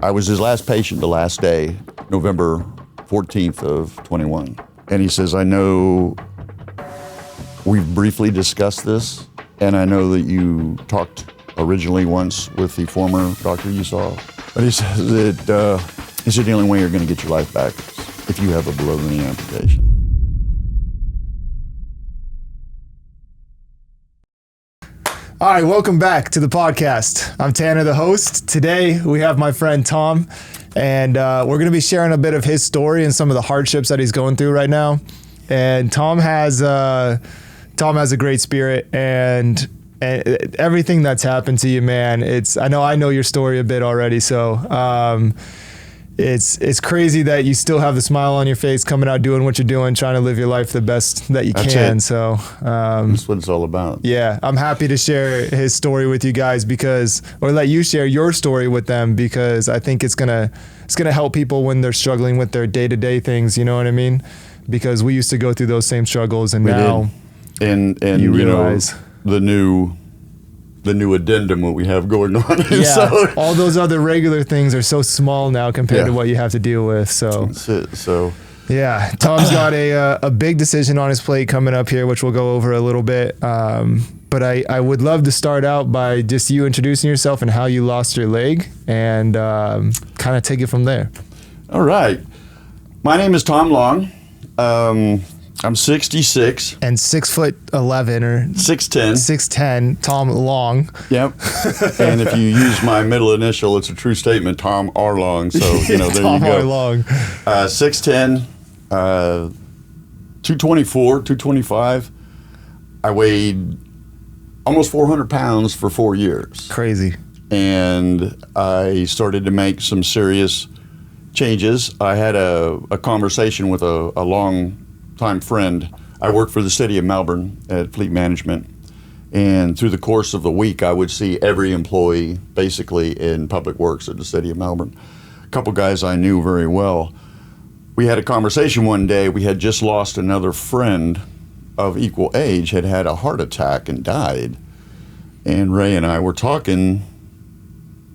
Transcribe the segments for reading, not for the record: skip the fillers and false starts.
I was his last patient the last day, November 14th of 21. And he says, I know we've briefly discussed this, and I know that you talked originally once with the former doctor you saw. But he says that the only way you're going to get your life back is if you have a below-the-knee amputation. All right, welcome back to the podcast. I'm Tanner, the host. Today, we have my friend Tom, and we're going to be sharing a bit of his story and some of the hardships that he's going through right now. And Tom has a great spirit, and everything that's happened to you, man. I know your story a bit already, so it's crazy that you still have the smile on your face, coming out doing what you're doing, trying to live your life the best that you can. So that's what it's all about. Yeah, I'm happy to share his story with you guys or let you share your story with them, because I think it's gonna help people when they're struggling with their day-to-day things. You know what I mean? Because we used to go through those same struggles, and now and you realize the new addendum what we have going on. Yeah, so, all those other regular things are so small now compared to what you have to deal with. So that's it. So yeah, Tom's got a big decision on his plate coming up here, which we'll go over a little bit. But I would love to start out by just you introducing yourself and how you lost your leg, and kind of take it from there. All right. My name is Tom Long. I'm 66. And 6'11" or 6'10". 6'10", Tom Long. Yep. And if you use my middle initial, it's a true statement, Tom R. Long. So, there Tom you go. R. Long. 6'10", 224, 225. I weighed almost 400 pounds for 4 years. Crazy. And I started to make some serious changes. I had a conversation with a long-time friend. I worked for the city of Melbourne at fleet management, and through the course of the week, I would see every employee basically in public works at the city of Melbourne. A couple guys I knew very well. We had a conversation one day. We had just lost another friend of equal age, had had a heart attack and died. And Ray and I were talking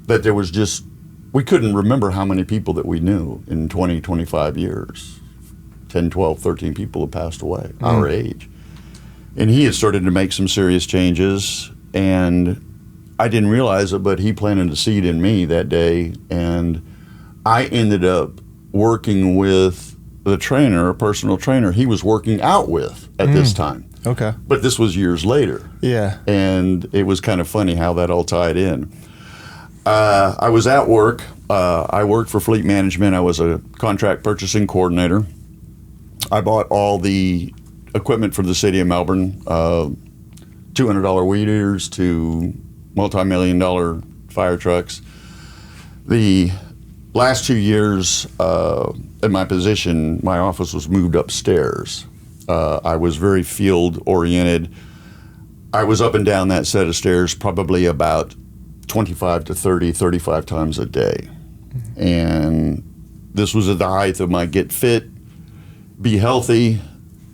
that there was just, we couldn't remember how many people that we knew in 20, 25 years. 10, 12, 13 people have passed away, our age. And he had started to make some serious changes, and I didn't realize it, but he planted a seed in me that day, and I ended up working with the trainer, a personal trainer he was working out with at this time. Okay. But this was years later. Yeah. And it was kind of funny how that all tied in. I was at work. I worked for fleet management. I was a contract purchasing coordinator. I bought all the equipment for the city of Melbourne, $200 weed eaters to multi-million-dollar fire trucks. The last 2 years in my position, my office was moved upstairs. I was very field-oriented. I was up and down that set of stairs probably about 25 to 30, 35 times a day. And this was at the height of my get fit, be healthy,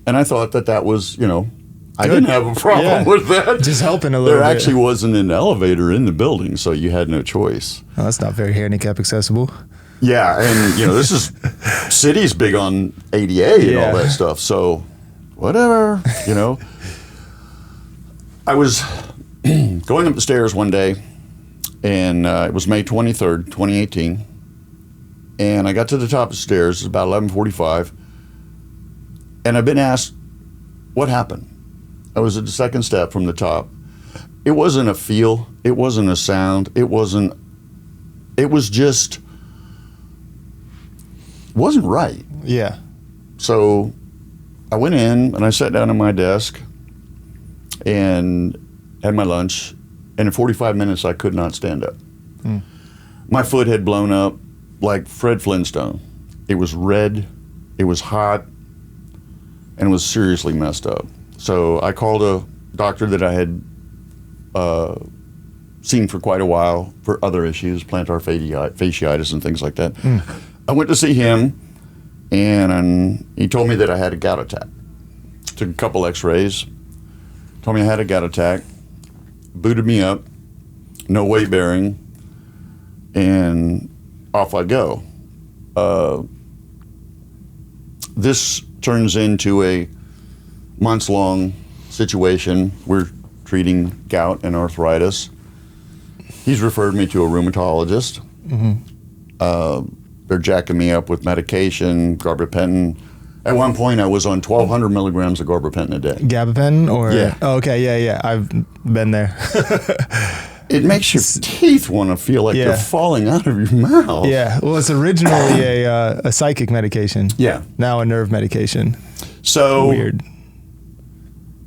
and I thought that was, I didn't have a problem with that. Just helping a little bit. There actually wasn't an elevator in the building, so you had no choice. Oh, that's not very handicap accessible. Yeah, and this is, city's big on ADA and all that stuff, so whatever, I was going up the stairs one day, and it was May 23rd, 2018, and I got to the top of the stairs. It was about 11:45, and I've been asked, what happened? I was at the second step from the top. It wasn't a feel. It wasn't a sound. It wasn't wasn't right. Yeah. So I went in and I sat down at my desk and had my lunch, and in 45 minutes I could not stand up. My foot had blown up like Fred Flintstone. It was red, it was hot, and it was seriously messed up. So I called a doctor that I had seen for quite a while for other issues, plantar fasciitis and things like that. I went to see him, and he told me that I had a gout attack. Took a couple x-rays, told me I had a gout attack, booted me up, no weight bearing, and off I go. This turns into a months-long situation. We're treating gout and arthritis. He's referred me to a rheumatologist. They're jacking me up with medication, gabapentin. At one point, I was on 1,200 milligrams of gabapentin a day. Gabapentin or? Yeah. Oh, okay, yeah. I've been there. It makes your teeth want to feel like they're falling out of your mouth. Yeah. Well, it's originally a psychic medication. Yeah. Now a nerve medication. So weird.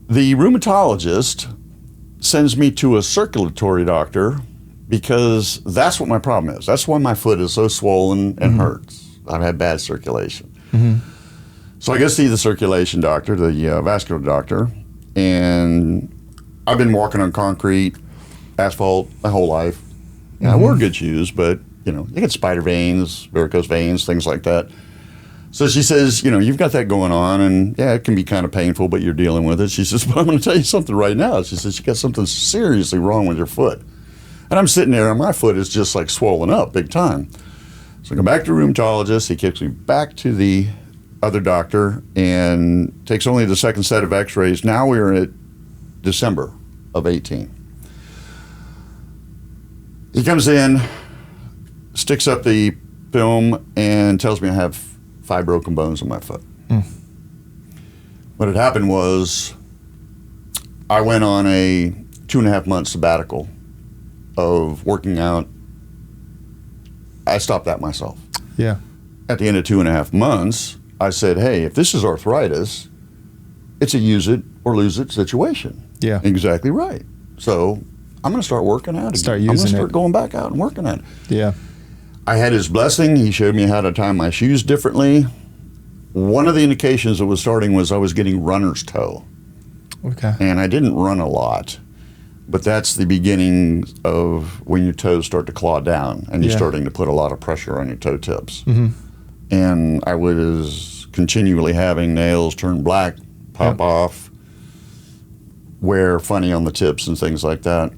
The rheumatologist sends me to a circulatory doctor because that's what my problem is. That's why my foot is so swollen and hurts. I've had bad circulation. So I go see the circulation doctor, the vascular doctor, and I've been walking on concrete, asphalt my whole life. And I wore good shoes, but you get spider veins, varicose veins, things like that. So she says, you've got that going on, and yeah, it can be kind of painful, but you're dealing with it. She says, but I'm going to tell you something right now. She says, you got something seriously wrong with your foot. And I'm sitting there, and my foot is just like swollen up big time. So I go back to the rheumatologist. He kicks me back to the other doctor and takes only the second set of x-rays. Now we're at December of 18. He comes in, sticks up the film, and tells me I have 5 broken bones in my foot. What had happened was I went on a 2.5-month sabbatical of working out. I stopped that myself. Yeah. At the end of 2.5 months, I said, hey, if this is arthritis, it's a use it or lose it situation. Yeah. Exactly right. So I'm going to start working out again. Start I'm going using to start it. going back out and working at it. Yeah. I had his blessing. He showed me how to tie my shoes differently. One of the indications that was starting was I was getting runner's toe. Okay. And I didn't run a lot, but that's the beginning of when your toes start to claw down and you're starting to put a lot of pressure on your toe tips. And I was continually having nails turn black, pop off, wear funny on the tips and things like that.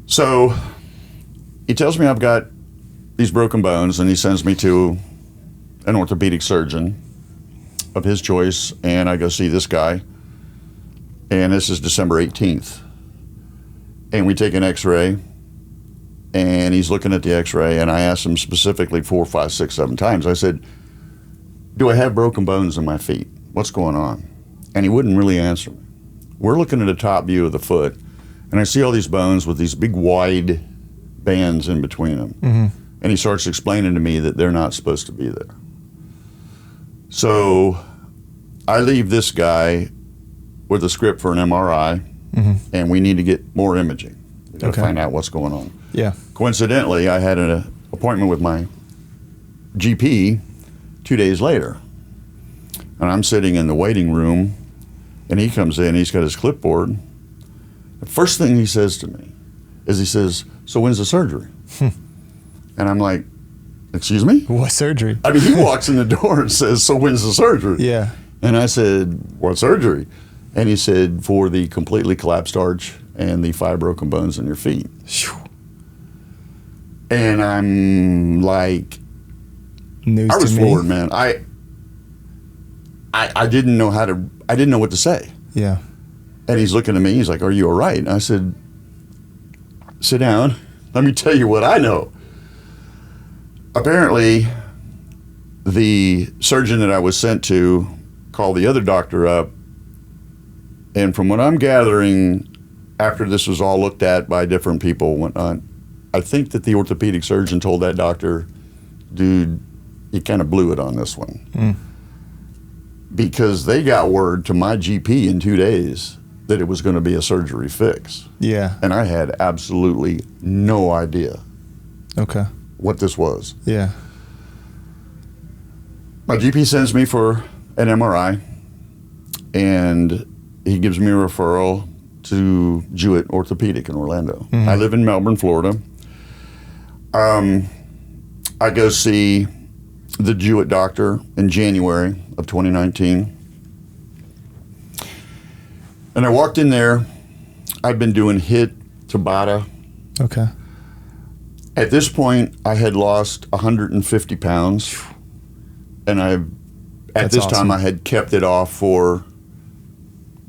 So he tells me I've got these broken bones, and he sends me to an orthopedic surgeon of his choice, and I go see this guy, and this is December 18th. And we take an x-ray, and he's looking at the x-ray, and I asked him specifically 4, 5, 6, 7 times. I said, do I have broken bones in my feet? What's going on? And he wouldn't really answer me. We're looking at a top view of the foot, and I see all these bones with these big wide bands in between them. And he starts explaining to me that they're not supposed to be there. So I leave this guy with a script for an MRI, and we need to get more imaging. We got to find out what's going on. Yeah. Coincidentally, I had an appointment with my GP 2 days later, and I'm sitting in the waiting room, and he comes in, he's got his clipboard. The first thing he says to me is he says, so when's the surgery? And I'm like, excuse me? What surgery? I mean, he walks in the door and says, so when's the surgery? Yeah. And I said, what surgery? And he said, for the completely collapsed arch and the 5 broken bones in your feet. And I'm like, News I was to me. floored, man. I didn't know I didn't know what to say. Yeah. And he's looking at me, he's like, are you all right? And I said, sit down. Let me tell you what I know. Apparently, the surgeon that I was sent to called the other doctor up, and from what I'm gathering, after this was all looked at by different people and whatnot, I think that the orthopedic surgeon told that doctor, dude, you kind of blew it on this one. Because they got word to my GP in 2 days that it was going to be a surgery fix. Yeah. And I had absolutely no idea Okay. what this was. Yeah. My GP sends me for an MRI, and he gives me a referral to Jewett Orthopedic in Orlando. I live in Melbourne, Florida. I go see the Jewett doctor in January of 2019. And I walked in there. I'd been doing HIT, Tabata, Okay. At this point, I had lost 150 pounds, and at That's this awesome. time I had kept it off for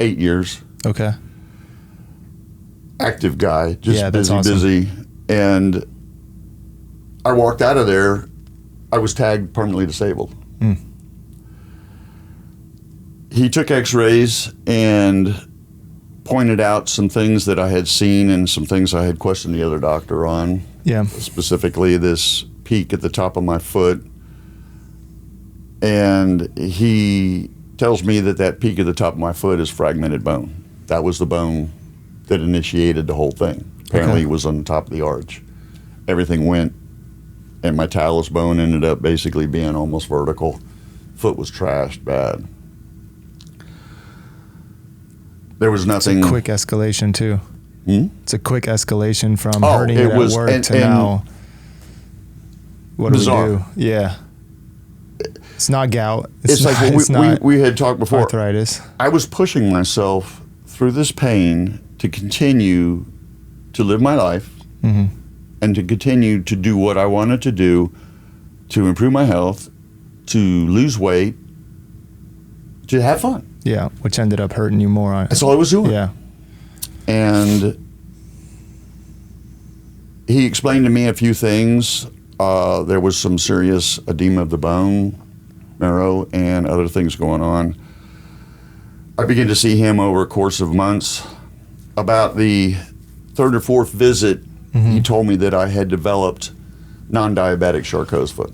8 years. Okay. Active guy, just Yeah, that's busy, awesome. busy. And I walked out of there, I was tagged permanently disabled. Mm. He took x-rays and pointed out some things that I had seen and some things I had questioned the other doctor on, Yeah. specifically this peak at the top of my foot. And he tells me that peak at the top of my foot is fragmented bone. That was the bone that initiated the whole thing. Apparently Okay. it was on the top of the arch. Everything went, and my talus bone ended up basically being almost vertical. Foot was trashed bad. There was It's a nothing. quick escalation too. Hmm? It's a quick escalation from Oh, hurting it it at was- work and- to and now. What bizarre. do we do? Yeah. It's not gout. It's not, like it's what not we had talked before. arthritis. I was pushing myself through this pain to continue to live my life Hmm. and to continue to do what I wanted to do to improve my health, to lose weight, to have fun. Yeah, which ended up hurting you more. That's all I was doing. Yeah. And he explained to me a few things. There was some serious edema of the bone marrow and other things going on. I began to see him over a course of months. About the third or fourth visit, he told me that I had developed non-diabetic Charcot's foot.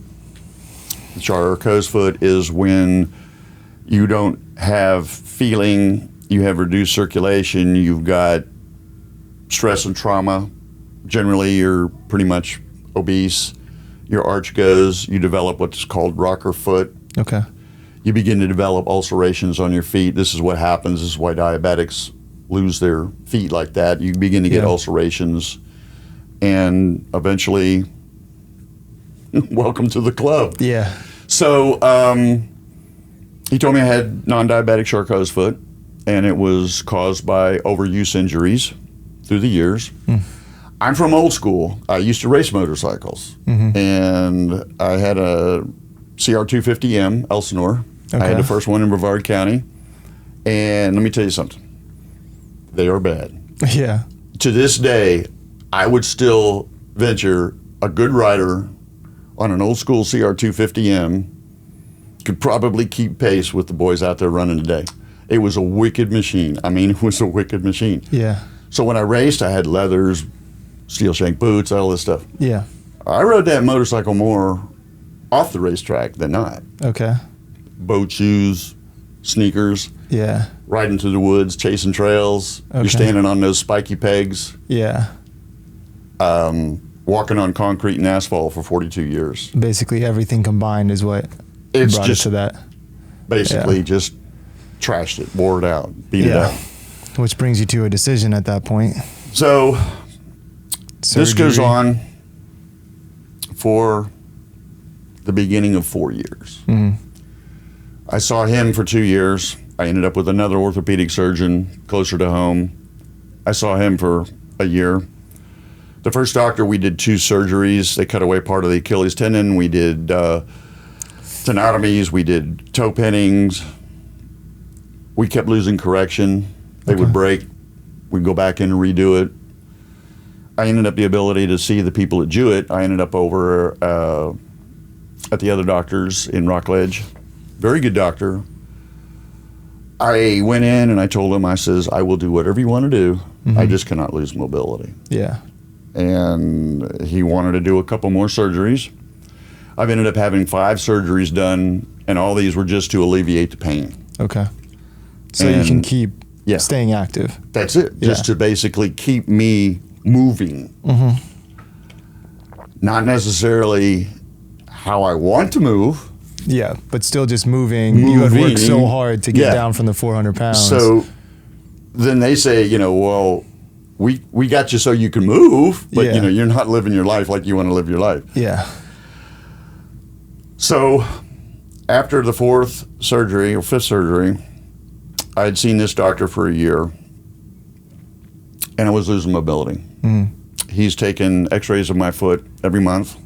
Charcot's foot is when you don't have feeling, you have reduced circulation, you've got stress and trauma. Generally, you're pretty much obese. Your arch goes, you develop what's called rocker foot. Okay. You begin to develop ulcerations on your feet. This is what happens. This is why diabetics lose their feet like that. You begin to get Yeah. ulcerations, and eventually, welcome to the club. Yeah. So he told me I had non-diabetic Charcot's foot, and it was caused by overuse injuries through the years. I'm from old school. I used to race motorcycles, and I had a CR250M Elsinore. I had Okay. the first one in Brevard County, and let me tell you something. They are bad. Yeah. To this day, I would still venture a good rider on an old school CR250M could probably keep pace with the boys out there running today. It was a wicked machine. I mean, it was a wicked machine. Yeah. So when I raced, I had leathers, steel shank boots, all this stuff. Yeah. I rode that motorcycle more off the racetrack than not. Okay. Boat shoes, sneakers, Yeah. riding through the woods, chasing trails. Okay. You're standing on those spiky pegs, Yeah. walking on concrete and asphalt for 42 years. Basically, everything combined is what It's brought just it to that. basically just trashed it, wore it out, beat it Yeah. out. Which brings you to a decision at that point. So this goes Surgery. on for the beginning of 4 years. Mhm. I saw him for 2 years. I ended up with another orthopedic surgeon closer to home. I saw him for a year. The first doctor, we did 2 surgeries. They cut away part of the Achilles tendon. We did tenotomies. We did toe pinnings. We kept losing correction. They would break. We'd go back in and redo it. I ended up the ability to see the people at Jewett. I ended up over at the other doctors in Rockledge. Very good doctor. I went in and I told him, I says, I will do whatever you want to do. I just cannot lose mobility. Yeah. And he wanted to do a couple more surgeries. I've ended up having 5 surgeries done, and all these were just to alleviate the pain. Okay. So you can And- keep Yeah. staying active. That's it. Just Yeah. to basically keep me moving. Not necessarily how I want to move. Yeah, but still just moving. You had worked so Moving. hard to get Yeah. down from the 400 pounds. So then they say, well, we got you so you can move, but Yeah. you're not living your life like you want to live your life. yeah. So after the 4th surgery or 5th surgery, I had seen this doctor for a year, and I was losing mobility. he's taken x-rays of my foot every month.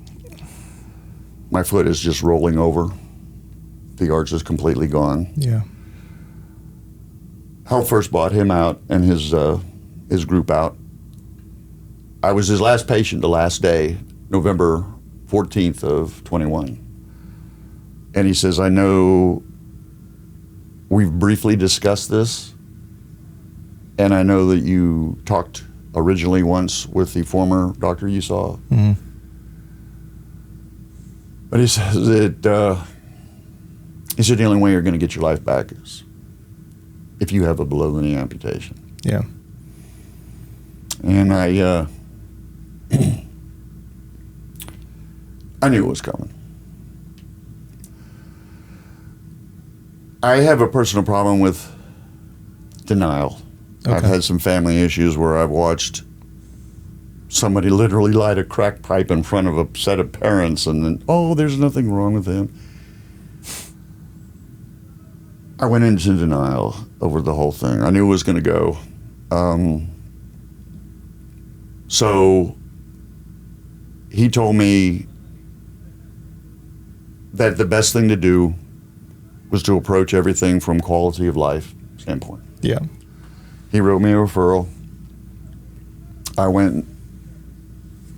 My foot is just rolling over. The arch is completely gone. Yeah. Health first bought him out and his group out. I was his last patient the last day, November 14th of 21. And he says, I know we've briefly discussed this, and I know that you talked originally once with the former doctor you saw. Mm-hmm. But he says that, he said the only way you're going to get your life back is if you have a below-the-knee amputation. Yeah. And I knew it was coming. I have a personal problem with denial. Okay. I've had some family issues where I've watched somebody literally light a crack pipe in front of a set of parents and then, oh, there's nothing wrong with him. I went into denial over the whole thing. I knew it was going to go. So he told me that the best thing to do was to approach everything from quality of life standpoint. Yeah. He wrote me a referral. I went,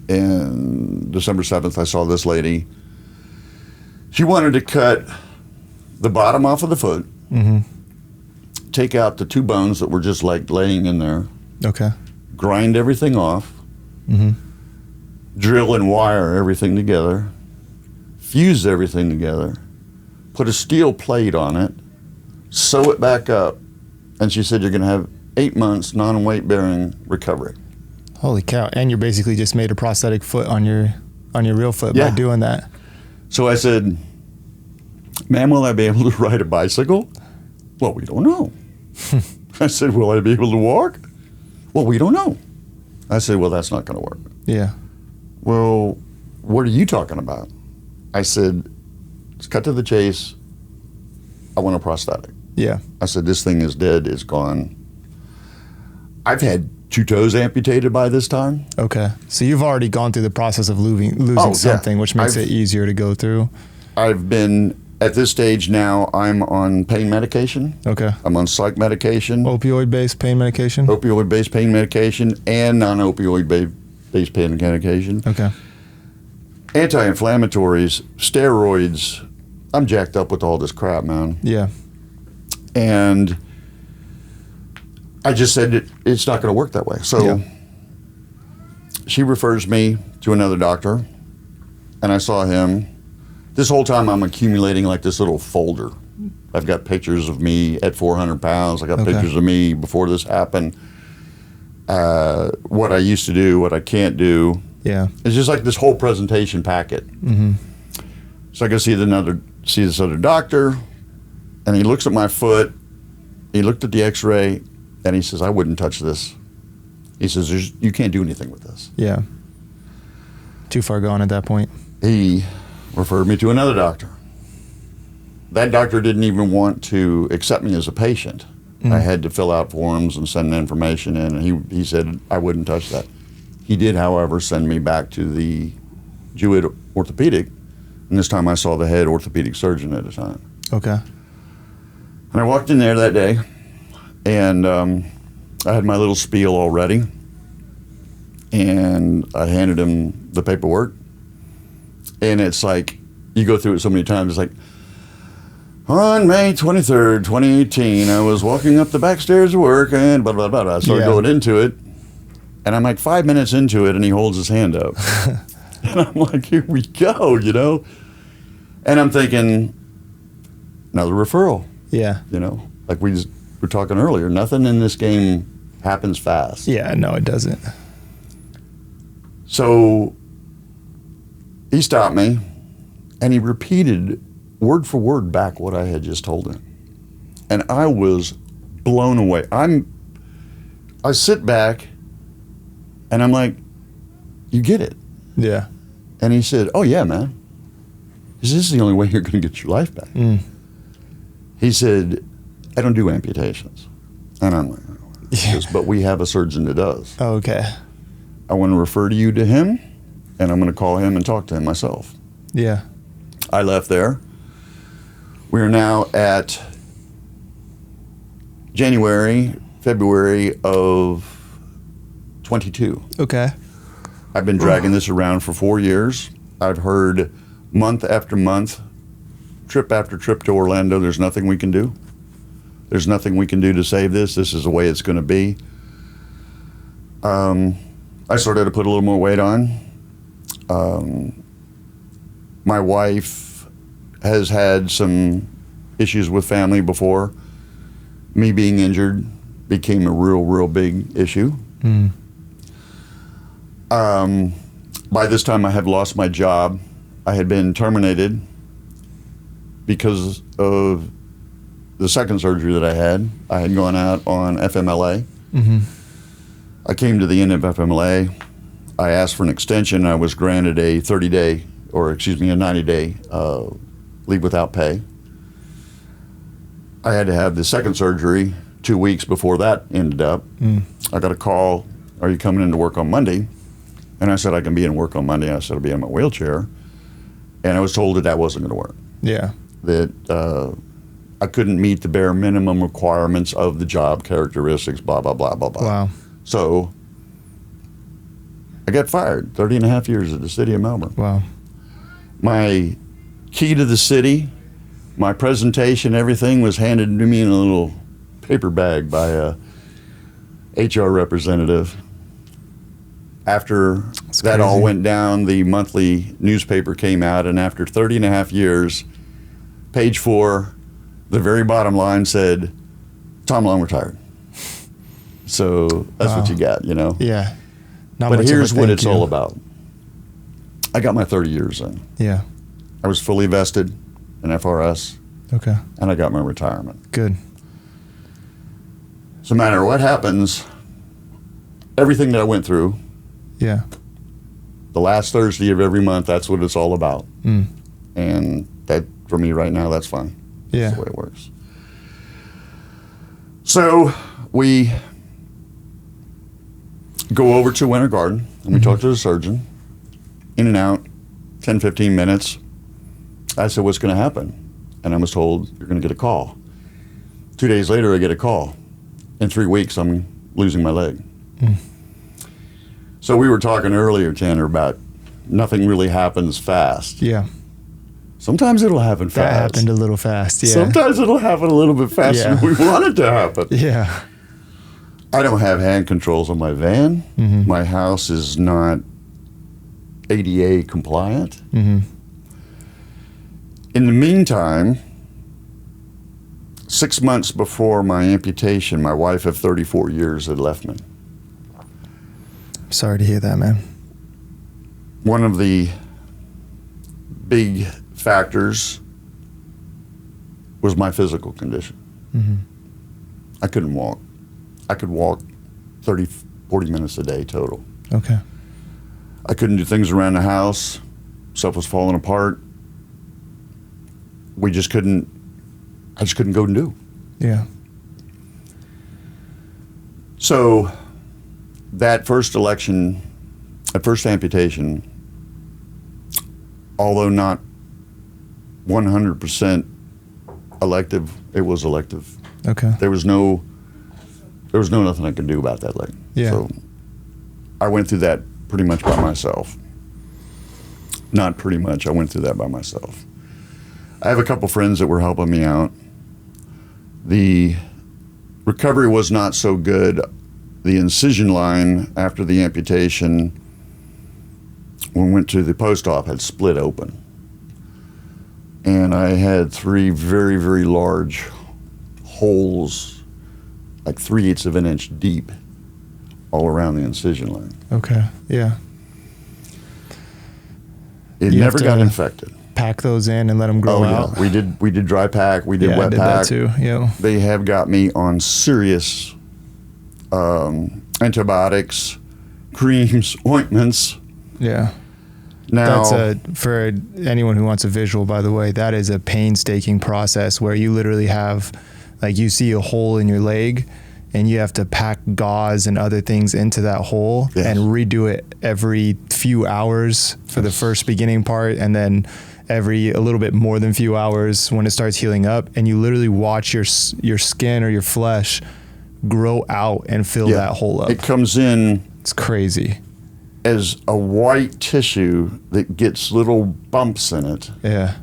and December 7th, I saw this lady. She wanted to cut the bottom off of the foot, Mm-hmm. take out the two bones that were just like laying in there, Okay. grind everything off, Mm-hmm. drill and wire everything together, fuse everything together, put a steel plate on it, sew it back up, and she said you're going to have 8 months non-weight bearing recovery. Holy cow! And you basically just made a prosthetic foot on your real foot by doing that. So I said, ma'am, will I be able to ride a bicycle? Well, we don't know. I said, will I be able to walk? Well, we don't know. I said, well, that's not going to work. Yeah. Well, what are you talking about? I said, let's cut to the chase. I want a prosthetic. Yeah. I said, this thing is dead, it's gone. I've had 2 toes amputated by this time. Okay. So you've already gone through the process of losing yeah. something, which makes it easier to go through. I've been, at this stage now, I'm on pain medication. Okay. I'm on psych medication, Opioid-based pain medication? opioid-based pain medication, and non-opioid-based pain medication. Okay. Anti-inflammatories, steroids. I'm jacked up with all this crap, man. Yeah. And I just said it's not going to work that way. So she refers me to another doctor, and I saw him. This whole time I'm accumulating like this little folder. I've got pictures of me at 400 pounds. I got pictures of me before this happened. What I used to do, what I can't do. Yeah. It's just like this whole presentation packet. Mm-hmm. So I go see this other doctor, and he looks at my foot. He looked at the X-ray, and he says, "I wouldn't touch this." He says, "You can't do anything with this." Yeah. Too far gone at that point. He referred me to another doctor. That doctor didn't even want to accept me as a patient. I had to fill out forms and send information in, and he said I wouldn't touch that. He did, however, send me back to the Jewett Orthopedic, and this time I saw the head orthopedic surgeon at the time. Okay. And I walked in there that day, and I had my little spiel all ready, and I handed him the paperwork, and it's like, you go through it so many times, it's like, on May 23rd, 2018, I was walking up the back stairs to work, and blah, blah, blah, blah. I started going into it, and I'm like 5 minutes into it, and he holds his hand up. And I'm like, here we go, you know? And I'm thinking, another referral. Yeah. You know, like we were talking earlier, nothing in this game happens fast. Yeah, no, it doesn't. So he stopped me, and he repeated word for word back what I had just told him. And I was blown away. I sit back, and I'm like, you get it. Yeah. And he said, oh yeah, man. He said, this is the only way you're going to get your life back. He said, I don't do amputations. And I'm like, oh. He goes, but we have a surgeon that does. Okay. I want to refer you to him, and I'm going to call him and talk to him myself. Yeah. I left there. We are now at February of 22. Okay. I've been dragging this around for 4 years. I've heard month after month, trip after trip to Orlando, there's nothing we can do. There's nothing we can do to save this. This is the way it's going to be. I started to put a little more weight on. My wife has had some issues with family before. Me being injured became a real big issue. By this time, I had lost my job. I had been terminated because of the second surgery that I had. I had gone out on FMLA. I came to the end of FMLA. I asked for an extension. I was granted a 90-day leave without pay. I had to have the second surgery 2 weeks before that ended up. I got a call, are you coming into work on Monday? And I said, I can be in work on Monday. I said, I'll be in my wheelchair. And I was told that wasn't going to work. Yeah. That I couldn't meet the bare minimum requirements of the job characteristics, blah, blah, blah, blah, blah. Wow. So I got fired, 30 and a half years at the city of Melbourne. Wow. My key to the city, my presentation, everything was handed to me in a little paper bag by a HR representative. After that all went down, the monthly newspaper came out, and after 30 and a half years, page 4, the very bottom line said, Tom Long retired. So that's what you got, you know? Yeah. But here's what it's all about. I got my 30 years in. Yeah. I was fully vested in FRS. Okay. And I got my retirement. Good. So no matter what happens, everything that I went through, yeah, the last Thursday of every month, that's what it's all about. And that, for me right now, that's fine. Yeah. That's the way it works. So we go over to Winter Garden, and we talk to the surgeon. In and out, 10, 15 minutes. I said, what's going to happen? And I was told, you're going to get a call. 2 days later, I get a call. In 3 weeks, I'm losing my leg. So we were talking earlier, Tanner, about nothing really happens fast. Yeah. Sometimes it'll happen fast. That happened a little fast, yeah. Sometimes it'll happen a little bit faster than we want it to happen. Yeah. I don't have hand controls on my van. My house is not ADA compliant. In the meantime, 6 months before my amputation, my wife of 34 years had left me. Sorry to hear that, man. One of the big factors was my physical condition. I couldn't walk. I could walk 30, 40 minutes a day total. Okay. I couldn't do things around the house. Stuff was falling apart. I just couldn't go and do. Yeah. So that first amputation, although not 100% elective, it was elective. Okay. There was nothing I could do about that leg. Yeah. So I went through that pretty much by myself. Not pretty much, I went through that by myself. I have a couple friends that were helping me out. The recovery was not so good. The incision line after the amputation, when we went to the post-op, had split open. And I had 3 very, very large holes, like 3/8 of an inch deep, all around the incision line. Okay, yeah. It never got infected. Pack those in and let them grow out. We did dry pack, we did Yeah, wet I did pack. that too, yeah. They have got me on serious antibiotics, creams, ointments. Yeah. Now, That's for anyone who wants a visual, by the way, that is a painstaking process where you literally have, like, you see a hole in your leg and you have to pack gauze and other things into that hole and redo it every few hours for the first beginning part, and then every a little bit more than few hours when it starts healing up, and you literally watch your skin or your flesh grow out and fill that hole up. It comes in. It's crazy. As a white tissue that gets little bumps in it. Yeah.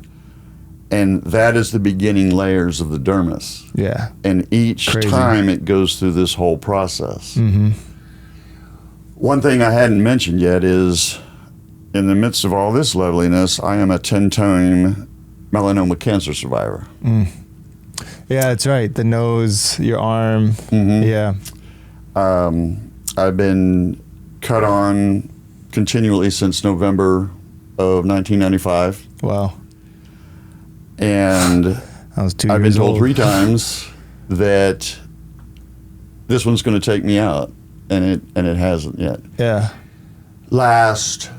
And that is the beginning layers of the dermis. Yeah. And each time it goes through this whole process. Mm-hmm. One thing I hadn't mentioned yet is, in the midst of all this loveliness, I am a 10-time melanoma cancer survivor. Mm. Yeah, that's right. The nose, your arm. Mm-hmm. Yeah. I've been cut on continually since November of 1995. Wow. And I've been told 3 times that this one's going to take me out, and it hasn't yet. Yeah. Last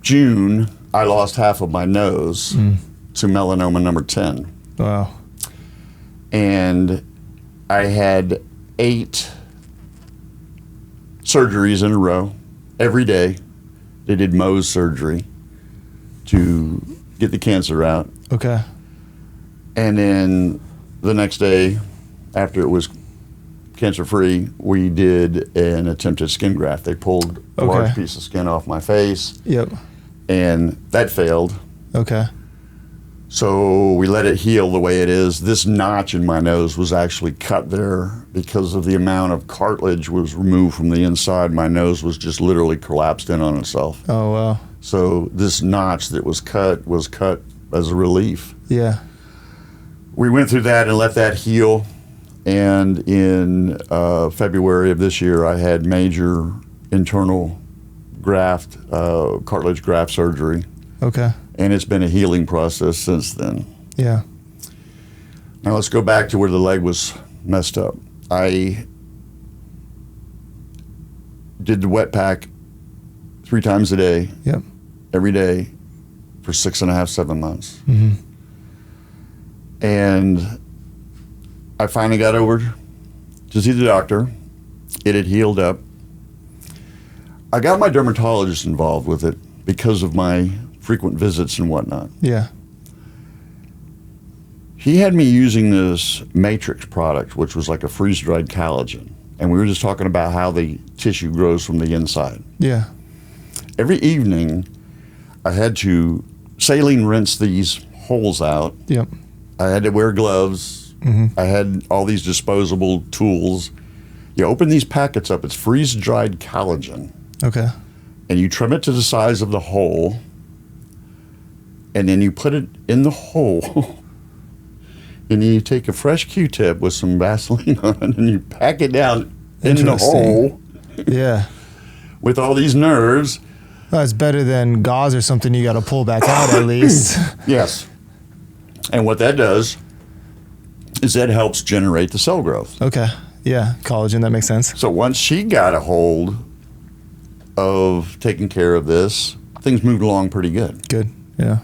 June, I lost half of my nose to melanoma number 10. Wow. And I had 8 surgeries in a row every day. They did Mohs surgery to get the cancer out. Okay. And then the next day, after it was cancer-free, we did an attempted skin graft. They pulled a large piece of skin off my face. Yep. And that failed. Okay. So we let it heal the way it is. This notch in my nose was actually cut there because of the amount of cartilage was removed from the inside. My nose was just literally collapsed in on itself. Oh, wow. So this notch that was cut as a relief. Yeah. We went through that and let that heal. And in February of this year, I had major internal graft, cartilage graft surgery. Okay. And it's been a healing process since then. Yeah. Now let's go back to where the leg was messed up. I did the wet pack 3 times a day. Yep. Every day for 6.5, 7 months. Mm-hmm. And I finally got over to see the doctor. It had healed up. I got my dermatologist involved with it because of my frequent visits and whatnot. Yeah. He had me using this Matrix product, which was like a freeze-dried collagen. And we were just talking about how the tissue grows from the inside. Yeah. Every evening, I had to saline rinse these holes out. Yep. I had to wear gloves. Mm-hmm. I had all these disposable tools. You open these packets up, it's freeze-dried collagen. Okay. And you trim it to the size of the hole, and then you put it in the hole, and then you take a fresh Q-tip with some Vaseline on it, and you pack it down in the hole. Yeah. With all these nerves. Well, it's better than gauze or something you got to pull back out at least. Yes. And what that does is that helps generate the cell growth. Okay. Yeah. Collagen, that makes sense. So once she got a hold of taking care of this, things moved along pretty good. Good. Yeah.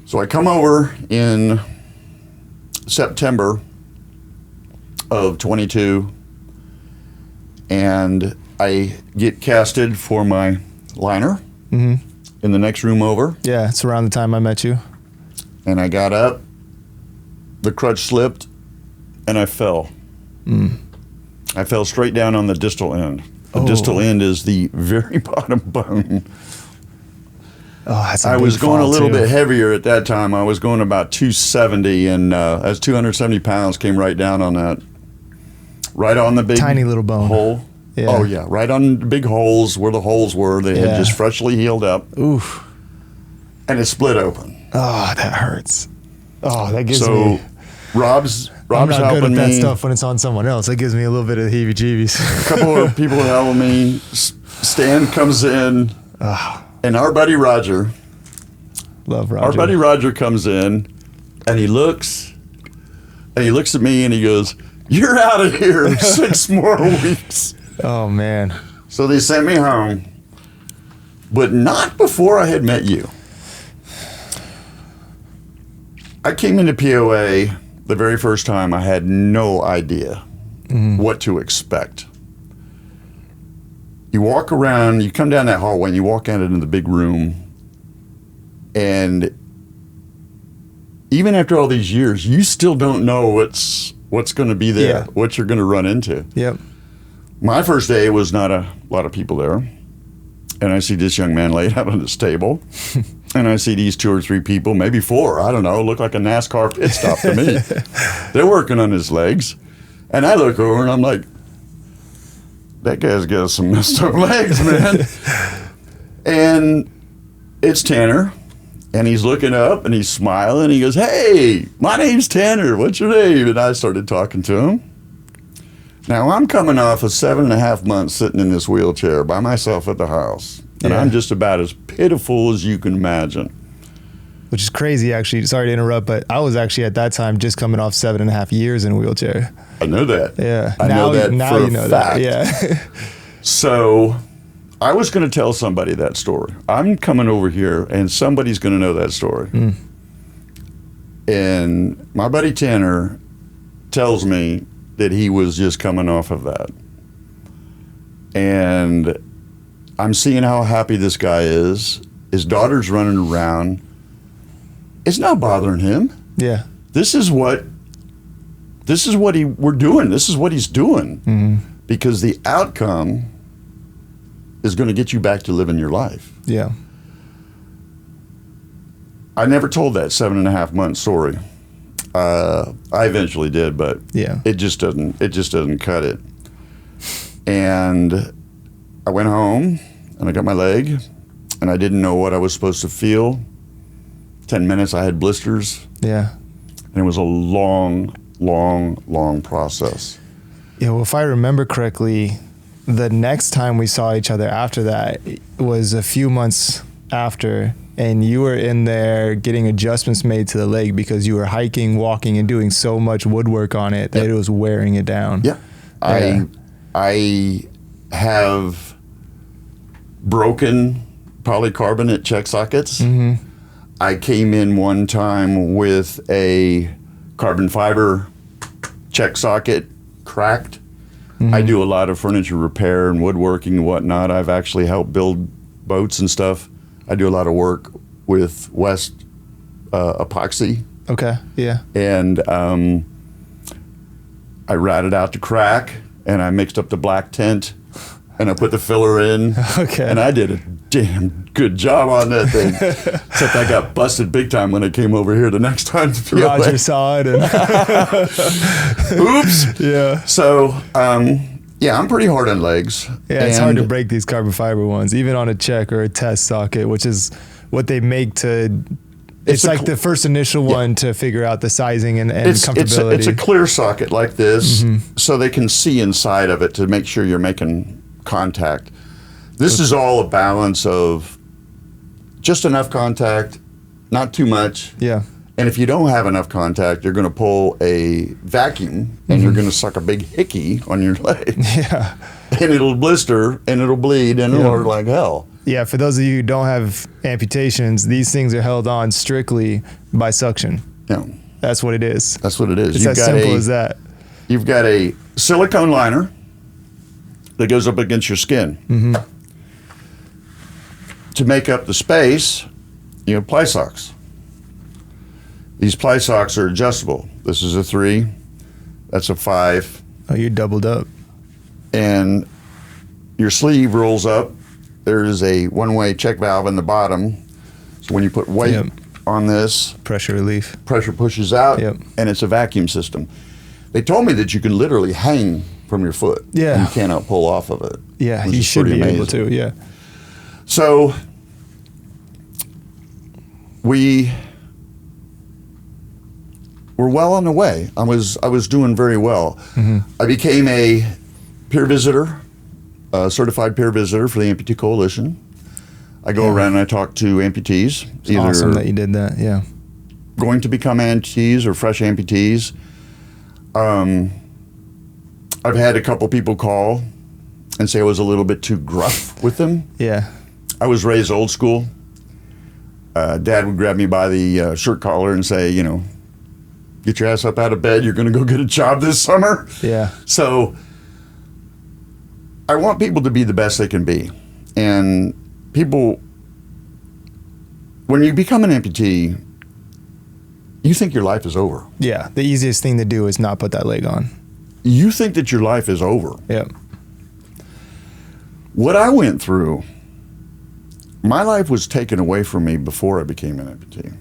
So I come over in September of 22, and I get casted for my liner in the next room over. Yeah, it's around the time I met you. And I got up, the crutch slipped, and I fell. I fell straight down on the distal end. The distal end is the very bottom bone. Oh, that's I was going a little bit heavier at that time. I was going about 270, and as 270 pounds came right down on that, right on the big tiny little bone hole. Yeah. Oh yeah, right on the big holes where the holes were. They had just freshly healed up. Oof. And it split open. Oh, that hurts. Oh, that gives So me. Rob's I'm not helping good at that me. stuff when it's on someone else. That gives me a little bit of heebie-jeebies. A couple of people helping me. Stan comes in, and our buddy Roger. Love Roger. Our buddy Roger comes in, and he looks at me, and he goes, "You're out of here 6 more weeks." Oh man. So they sent me home, but not before I had met you. I came into POA the very first time, I had no idea what to expect. You walk around, you come down that hallway, and you walk out into the big room, and even after all these years, you still don't know what's going to be there, what you're going to run into. Yep. My first day was not a lot of people there, and I see this young man laid out on this table, and I see these 2 or 3 people, maybe 4, I don't know, look like a NASCAR pit stop to me. They're working on his legs, and I look over and I'm like, that guy's got some messed up legs, man. And it's Tanner, and he's looking up and he's smiling. He goes, "Hey, my name's Tanner. What's your name?" And I started talking to him. Now, I'm coming off of 7.5 months sitting in this wheelchair by myself at the house, and I'm just about as pitiful as you can imagine. Which is crazy, actually. Sorry to interrupt, but I was actually at that time just coming off 7.5 years in a wheelchair. I know that. Yeah. I know that now for you a know fact. that. Yeah. So I was going to tell somebody that story. I'm coming over here, and somebody's going to know that story. And my buddy Tanner tells me that he was just coming off of that. And I'm seeing how happy this guy is. His daughter's running around. It's not bothering him. Yeah. This is what we're doing. This is what he's doing. Because the outcome is going to get you back to living your life. Yeah. I never told that 7.5 month story. I eventually did, but it just doesn't cut it. And I went home and I got my leg, and I didn't know what I was supposed to feel. 10 minutes, I had blisters. Yeah. And it was a long, long, long process. Yeah, well, if I remember correctly, the next time we saw each other after that was a few months after, and you were in there getting adjustments made to the leg because you were hiking, walking, and doing so much woodwork on it that it was wearing it down. Yeah. I have broken polycarbonate check sockets. I came in one time with a carbon fiber check socket cracked. I do a lot of furniture repair and woodworking and whatnot. I've actually helped build boats and stuff. I do a lot of work with West epoxy. Okay, yeah. And I ratted out the crack, and I mixed up the black tint, and I put the filler in. Okay. And I did a damn good job on that thing. Except I got busted big time when I came over here the next time to do Roger saw it. And oops. Yeah. So, yeah, I'm pretty hard on legs. Yeah, it's hard to break these carbon fiber ones, even on a check or a test socket, which is what they make to... It's like the first initial one to figure out the sizing and comfortability. It's a clear socket like this, so they can see inside of it to make sure you're making contact. This is all a balance of just enough contact, not too much. Yeah. And if you don't have enough contact, you're going to pull a vacuum and you're going to suck a big hickey on your leg. Yeah. And it'll blister and it'll bleed and it'll hurt like hell. Yeah, for those of you who don't have amputations, these things are held on strictly by suction. Yeah. That's what it is. That's what it is. It's as simple as that. You've got a silicone liner that goes up against your skin. To make up the space, you have ply socks. These ply socks are adjustable. This is a 3, that's a 5. Oh, you're doubled up. And your sleeve rolls up. There is a one-way check valve in the bottom. So when you put weight on this, pressure relief. Pressure pushes out, and it's a vacuum system. They told me that you can literally hang from your foot. Yeah. You cannot pull off of it. Yeah, you should be able to, yeah. So we were well on the way. I was doing very well. I became a peer visitor, a certified peer visitor for the Amputee Coalition. I go around and I talk to amputees. It's awesome that you did that, yeah. Going to become amputees or fresh amputees. I've had a couple people call and say I was a little bit too gruff with them. Yeah. I was raised old school. Dad would grab me by the shirt collar and say, you know, Get your ass up out of bed. You're going to go get a job this summer. Yeah. So I want people to be the best they can be. And people, when you become an amputee, you think your life is over. Yeah. The easiest thing to do is not put that leg on. You think that your life is over. Yep. What I went through, my life was taken away from me before I became an amputee.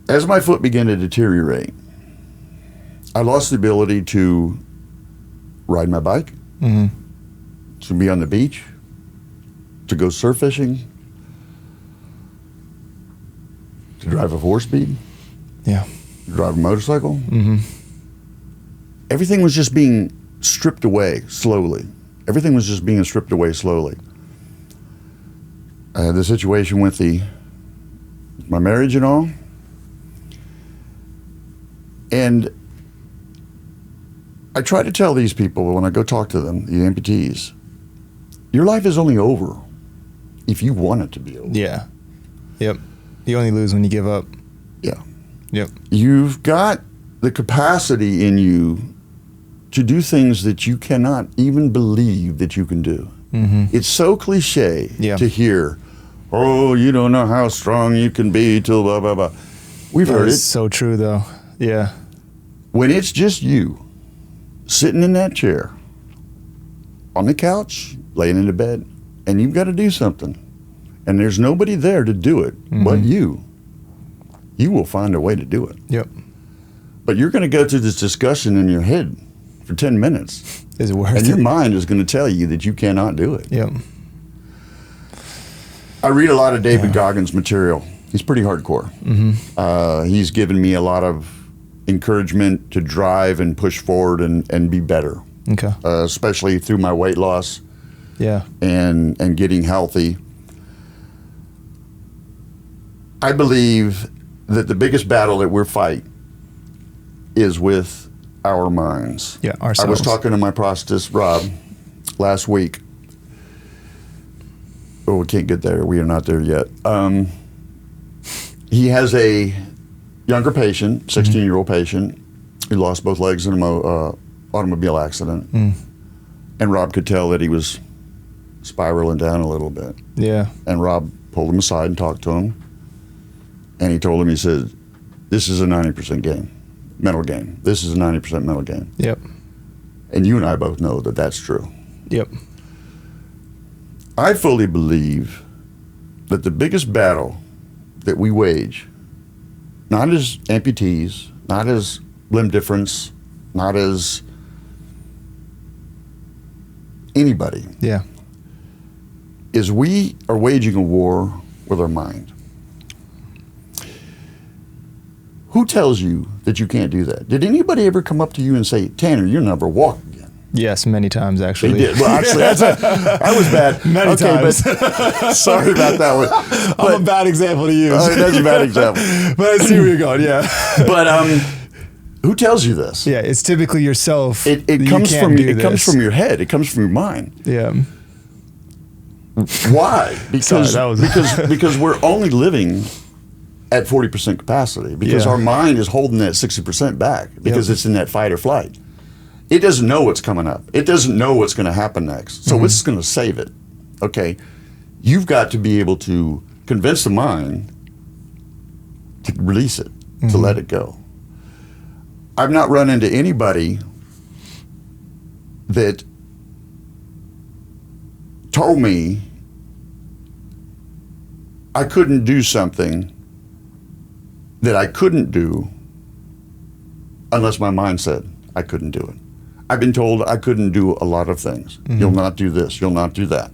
As my foot began to deteriorate, I lost the ability to ride my bike, to be on the beach, to go surf fishing, to drive a 4-speed, Yeah. to drive a motorcycle. Everything was just being stripped away slowly. Everything was just being stripped away slowly. I had the situation with my marriage and all. And I try to tell these people when I go talk to them, the amputees, your life is only over if you want it to be over. Yeah. Yep. You only lose when you give up. Yeah. Yep. You've got the capacity in you to do things that you cannot even believe that you can do. It's so cliche to hear, oh, you don't know how strong you can be till blah, blah, blah. We've heard it. It's so true, though. Yeah. When it's just you sitting in that chair, on the couch, laying in the bed, and you've got to do something, and there's nobody there to do it but you will find a way to do it. Yep. But you're going to go through this discussion in your head for 10 minutes. Is it worth And your it? mind is going to tell you that you cannot do it. Yep. I read a lot of David Goggins material. He's pretty hardcore. He's given me a lot of encouragement to drive and push forward and be better, Okay. especially through my weight loss Yeah. and getting healthy. I believe that the biggest battle that we're fighting is with our minds. Yeah, ourselves. I was talking to my prosthetist, Rob, last week. Oh, we can't get there. We are not there yet. He has a younger patient, 16-year-old patient, who lost both legs in an automobile accident. And Rob could tell that he was spiraling down a little bit. Yeah. And Rob pulled him aside and talked to him. And he told him, he said, this is a 90% game, mental game. This is a 90% mental game. Yep. And you and I both know that that's true. Yep. I fully believe that the biggest battle that we wage, not as amputees, not as limb difference, not as anybody, Yeah. is we are waging a war with our mind. Who tells you that you can't do that? Did anybody ever come up to you and say, Tanner, you'll never walk again? Yes, many times actually. They did. Well, actually, I was bad. Many times. But sorry about that one. I'm a bad example to use. That's a bad example. But I see where you're going, yeah. But who tells you this? Yeah, it's typically yourself. It that comes you from can't do it comes this. from your head. It comes from your mind. Yeah. Why? Because Sorry, that was because we're only living at 40% capacity because Yeah. our mind is holding that 60% back because Yep. it's in that fight or flight. It doesn't know what's coming up. It doesn't know what's going to happen next. So what's going to save it? Okay, you've got to be able to convince the mind to release it, to let it go. I've not run into anybody that told me I couldn't do something that I couldn't do unless my mind said I couldn't do it. I've been told I couldn't do a lot of things. You'll not do this, you'll not do that.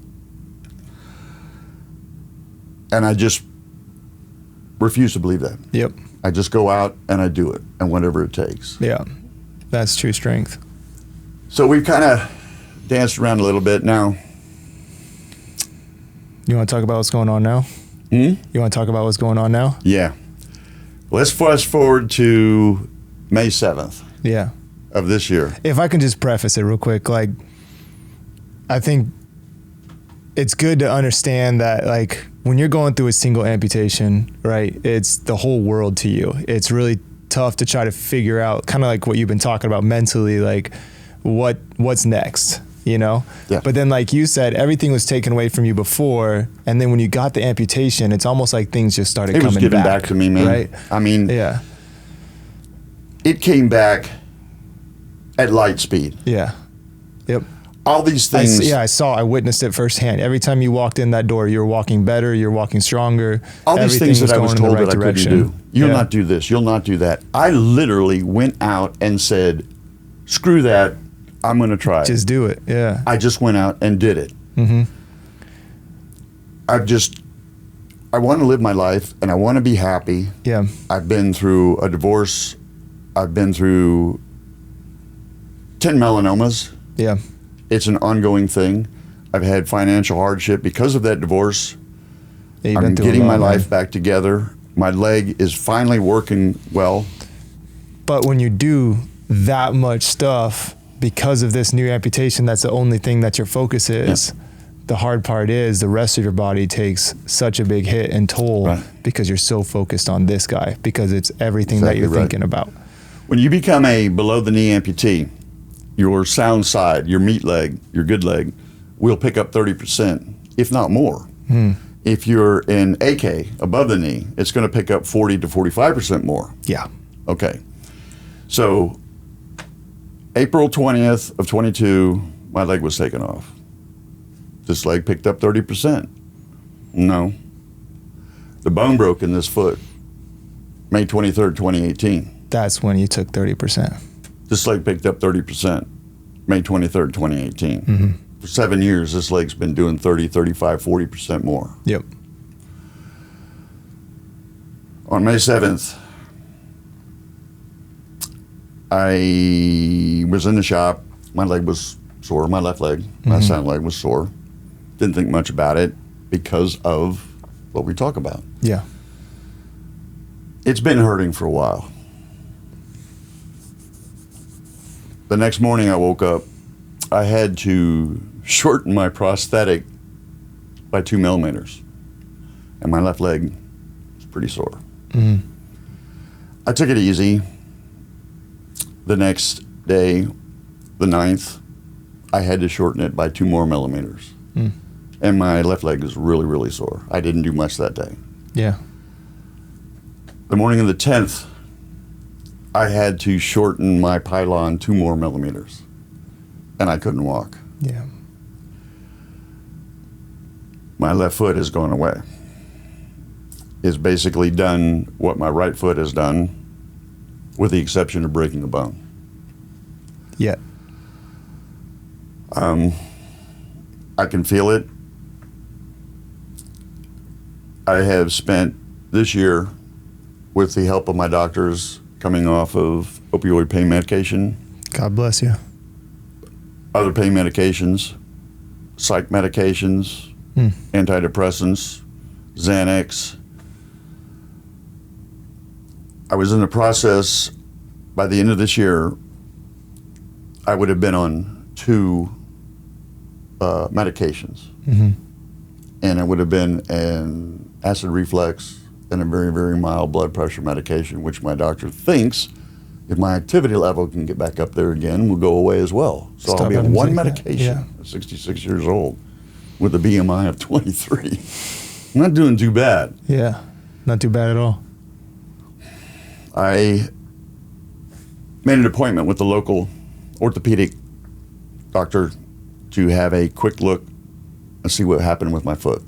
And I just refuse to believe that. Yep. I just go out and I do it, and whatever it takes. Yeah. That's true strength. So we've kind of danced around a little bit now. You want to talk about what's going on now? You want to talk about what's going on now? Yeah. Let's fast forward to May 7th Yeah. of this year. If I can just preface it real quick, like, I think it's good to understand that, like, when you're going through a single amputation, right, it's the whole world to you. It's really tough to try to figure out, kind of like what you've been talking about mentally, like what's next, you know? Yeah. But then, like you said, everything was taken away from you before, and then when you got the amputation, it's almost like things just started coming back. It was given back to me, man. Right? I mean, yeah. It came back at light speed. Yeah. Yep. All these things. I witnessed it firsthand. Every time you walked in that door, you're walking better, you're walking stronger. All these things that I was told that I couldn't do. You'll not do this, you'll not do that. I literally went out and said, screw that, I'm going to try it. Just do it, yeah. I just went out and did it. Mm-hmm. I want to live my life and I want to be happy. Yeah. I've been through a divorce. I've been through 10 melanomas. Yeah. It's an ongoing thing. I've had financial hardship because of that divorce. Yeah, I'm getting my life back together. My leg is finally working well. But when you do that much stuff because of this new amputation, that's the only thing that your focus is. Yeah. The hard part is the rest of your body takes such a big hit and toll because you're so focused on this guy, because it's everything that you're thinking about. When you become a below the knee amputee, your sound side, your meat leg, your good leg, will pick up 30%, if not more. If you're in AK, above the knee, it's going to pick up 40 to 45% more. Yeah. Okay. So April 20th of 22, my leg was taken off. This leg picked up 30%. No. The bone broke in this foot May 23rd, 2018. That's when you took 30%. This leg picked up 30% May 23rd, 2018. For 7 years, this leg's been doing 30, 35, 40% more. Yep. On May 7th, I was in the shop. My leg was sore, my left leg, my sound leg was sore. Didn't think much about it because of what we talk about. Yeah. It's been hurting for a while. The next morning I woke up, I had to shorten my prosthetic by 2 millimeters. And my left leg was pretty sore. I took it easy. The next day, the 9th, I had to shorten it by 2 more millimeters. And my left leg was really, really sore. I didn't do much that day. Yeah. The morning of the 10th, I had to shorten my pylon 2 more millimeters. And I couldn't walk. Yeah. My left foot has gone away. It's basically done what my right foot has done, with the exception of breaking a bone. Yeah. I can feel it. I have spent this year, with the help of my doctors, coming off of opioid pain medication, God bless you. other pain medications, psych medications, antidepressants, Xanax. I was in the process, by the end of this year, I would have been on 2 medications. And it would have been an acid reflux and a very, very mild blood pressure medication, which my doctor thinks, if my activity level can get back up there again, will go away as well. So I'll be on 1 medication at 66 years old with a BMI of 23. I'm not doing too bad. Yeah, not too bad at all. I made an appointment with the local orthopedic doctor to have a quick look and see what happened with my foot.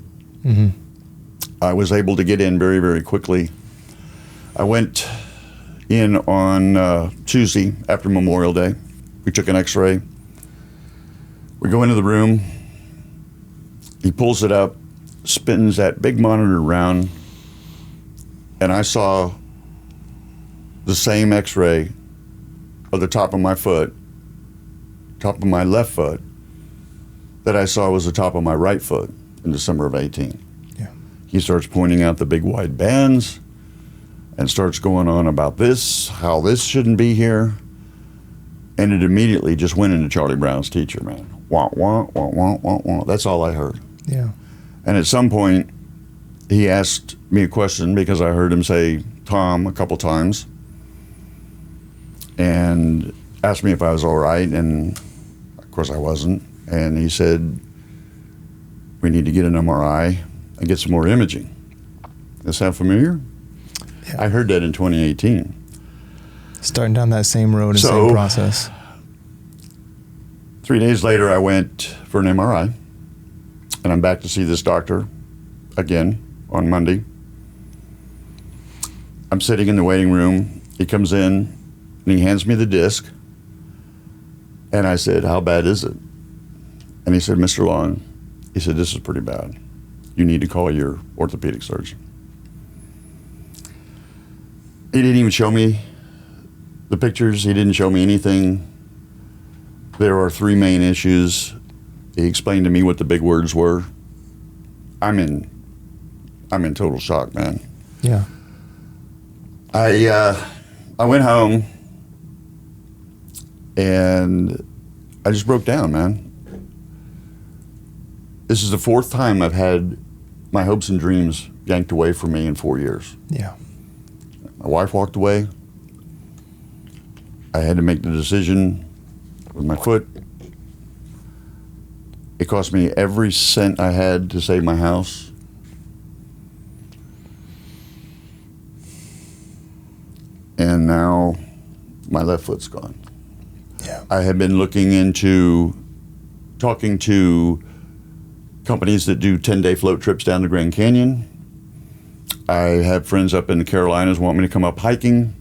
I was able to get in very, very quickly. I went in on Tuesday after Memorial Day. We took an x-ray. We go into the room. He pulls it up, spins that big monitor around, and I saw the same x-ray of the top of my foot, top of my left foot, that I saw was the top of my right foot in December of 18. Yeah. He starts pointing out the big wide bands and starts going on about this, how this shouldn't be here. And it immediately just went into Charlie Brown's teacher, man. Wah, wah, wah, wah, wah, wah. That's all I heard. Yeah. And at some point, he asked me a question because I heard him say Tom a couple times, and asked me if I was all right, and of course I wasn't. And he said, we need to get an MRI and get some more imaging. Does that sound familiar? Yeah. I heard that in 2018. Starting down that same road and So- same process. 3 days later, I went for an MRI, and I'm back to see this doctor again on Monday. I'm sitting in the waiting room. He comes in, and he hands me the disc. And I said, how bad is it? And he said, Mr. Long, he said, this is pretty bad. You need to call your orthopedic surgeon. He didn't even show me the pictures. He didn't show me anything. There are 3 main issues. He explained to me what the big words were. I'm in total shock, man. Yeah. I went home and I just broke down, man. This is the 4th time I've had my hopes and dreams yanked away from me in 4 years. Yeah. My wife walked away. I had to make the decision with my foot. It cost me every cent I had to save my house. And now my left foot's gone. Yeah. I have been looking into talking to companies that do 10-day float trips down the Grand Canyon. I have friends up in the Carolinas want me to come up hiking.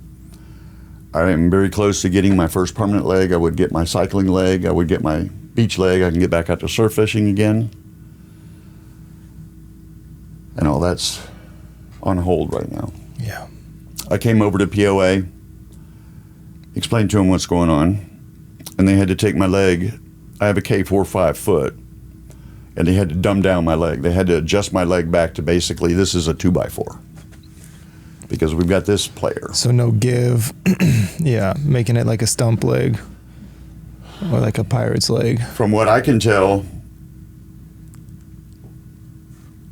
I am very close to getting my first permanent leg. I would get my cycling leg. I would get my beach leg. I can get back out to surf fishing again. And all that's on hold right now. Yeah. I came over to POA, explained to them what's going on, and they had to take my leg. I have a K4-5 foot, and they had to dumb down my leg. They had to adjust my leg back to basically this is a 2x4 because we've got this player. So no give. Yeah. Making it like a stump leg or like a pirate's leg. From what I can tell,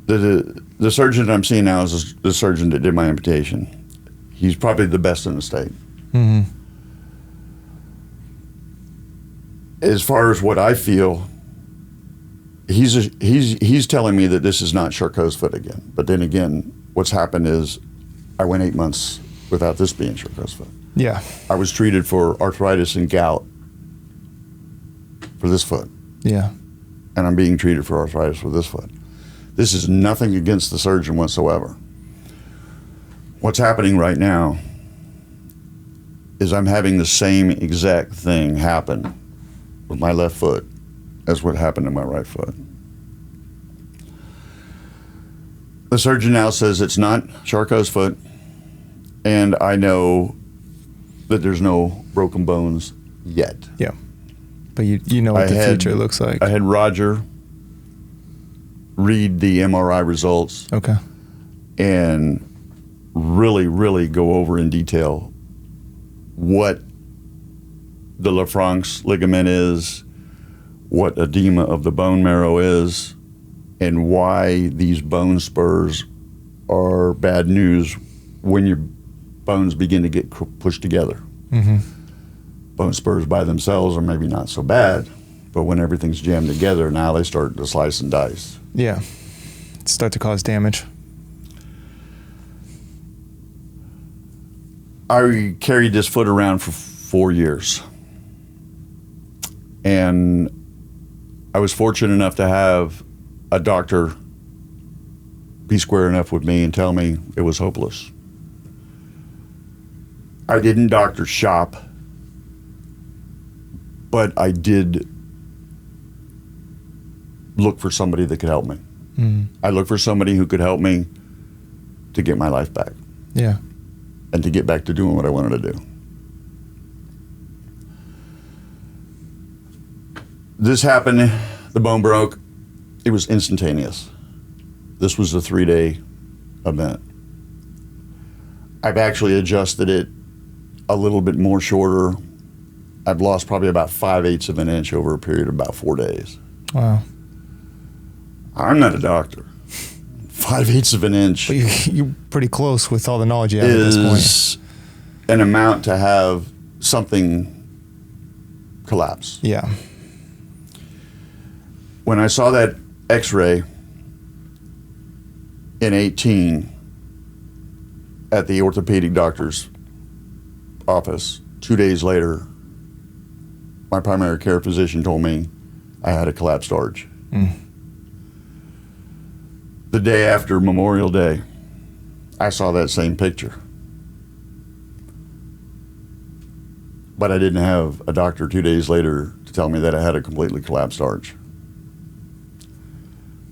the surgeon that I'm seeing now is the surgeon that did my amputation. He's probably the best in the state. Mm-hmm. As far as what I feel, he's telling me that this is not Charcot's foot again. But then again, what's happened is I went 8 months without this being Charcot's foot. Yeah. I was treated for arthritis and gout for this foot, Yeah. and I'm being treated for arthritis with this foot. This is nothing against the surgeon whatsoever. What's happening right now is I'm having the same exact thing happen with my left foot as what happened to my right foot. The surgeon now says it's not Charcot's foot, and I know that there's no broken bones yet. Yeah. But you know what the future looks like. I had Roger read the MRI results Okay. and really, really go over in detail what the Lafranc ligament is, what edema of the bone marrow is, and why these bone spurs are bad news when your bones begin to get pushed together. Mm-hmm. Bone spurs by themselves are maybe not so bad, but when everything's jammed together, now they start to slice and dice. Yeah. Start to cause damage. I carried this foot around for 4 years. And I was fortunate enough to have a doctor be square enough with me and tell me it was hopeless. I didn't doctor shop, but I did look for somebody that could help me. Mm. I looked for somebody who could help me to get my life back Yeah. and to get back to doing what I wanted to do. This happened, the bone broke, it was instantaneous. This was a 3-day event. I've actually adjusted it a little bit more shorter. I've lost probably about 5/8 of an inch over a period of about 4 days. Wow. I'm not a doctor. 5/8 of an inch But you're pretty close with all the knowledge you have at this point. is an amount to have something collapse. Yeah. When I saw that x-ray in 18 at the orthopedic doctor's office, 2 days later, my primary care physician told me I had a collapsed arch. The day after Memorial Day, I saw that same picture. But I didn't have a doctor 2 days later to tell me that I had a completely collapsed arch.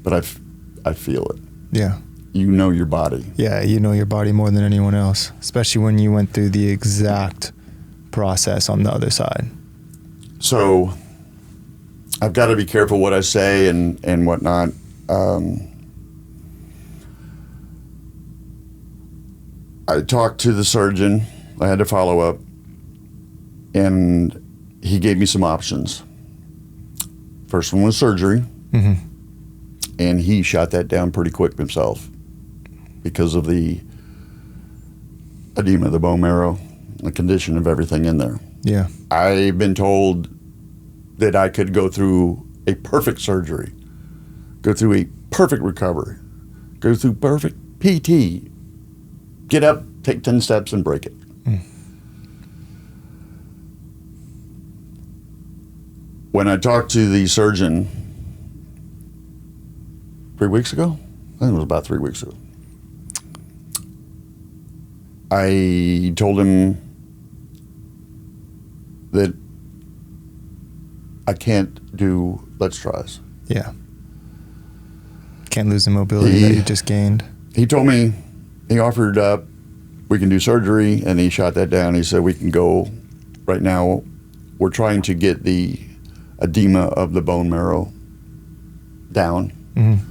But I feel it. Yeah. You know your body. Yeah, you know your body more than anyone else, especially when you went through the exact process on the other side. So I've got to be careful what I say and whatnot. I talked to the surgeon. I had to follow up. And he gave me some options. First one was surgery. Mm-hmm. And he shot that down pretty quick himself because of the edema of the bone marrow, the condition of everything in there. Yeah. I've been told that I could go through a perfect surgery, go through a perfect recovery, go through perfect PT, get up, take 10 steps, and break it. When I talked to the surgeon 3 weeks ago, I think it was about 3 weeks ago, I told him that I can't do let's tries. Yeah. Can't lose the mobility that you just gained. He told me, he offered up, we can do surgery, and he shot that down. He said, we can go right now. We're trying to get the edema of the bone marrow down. Mm-hmm.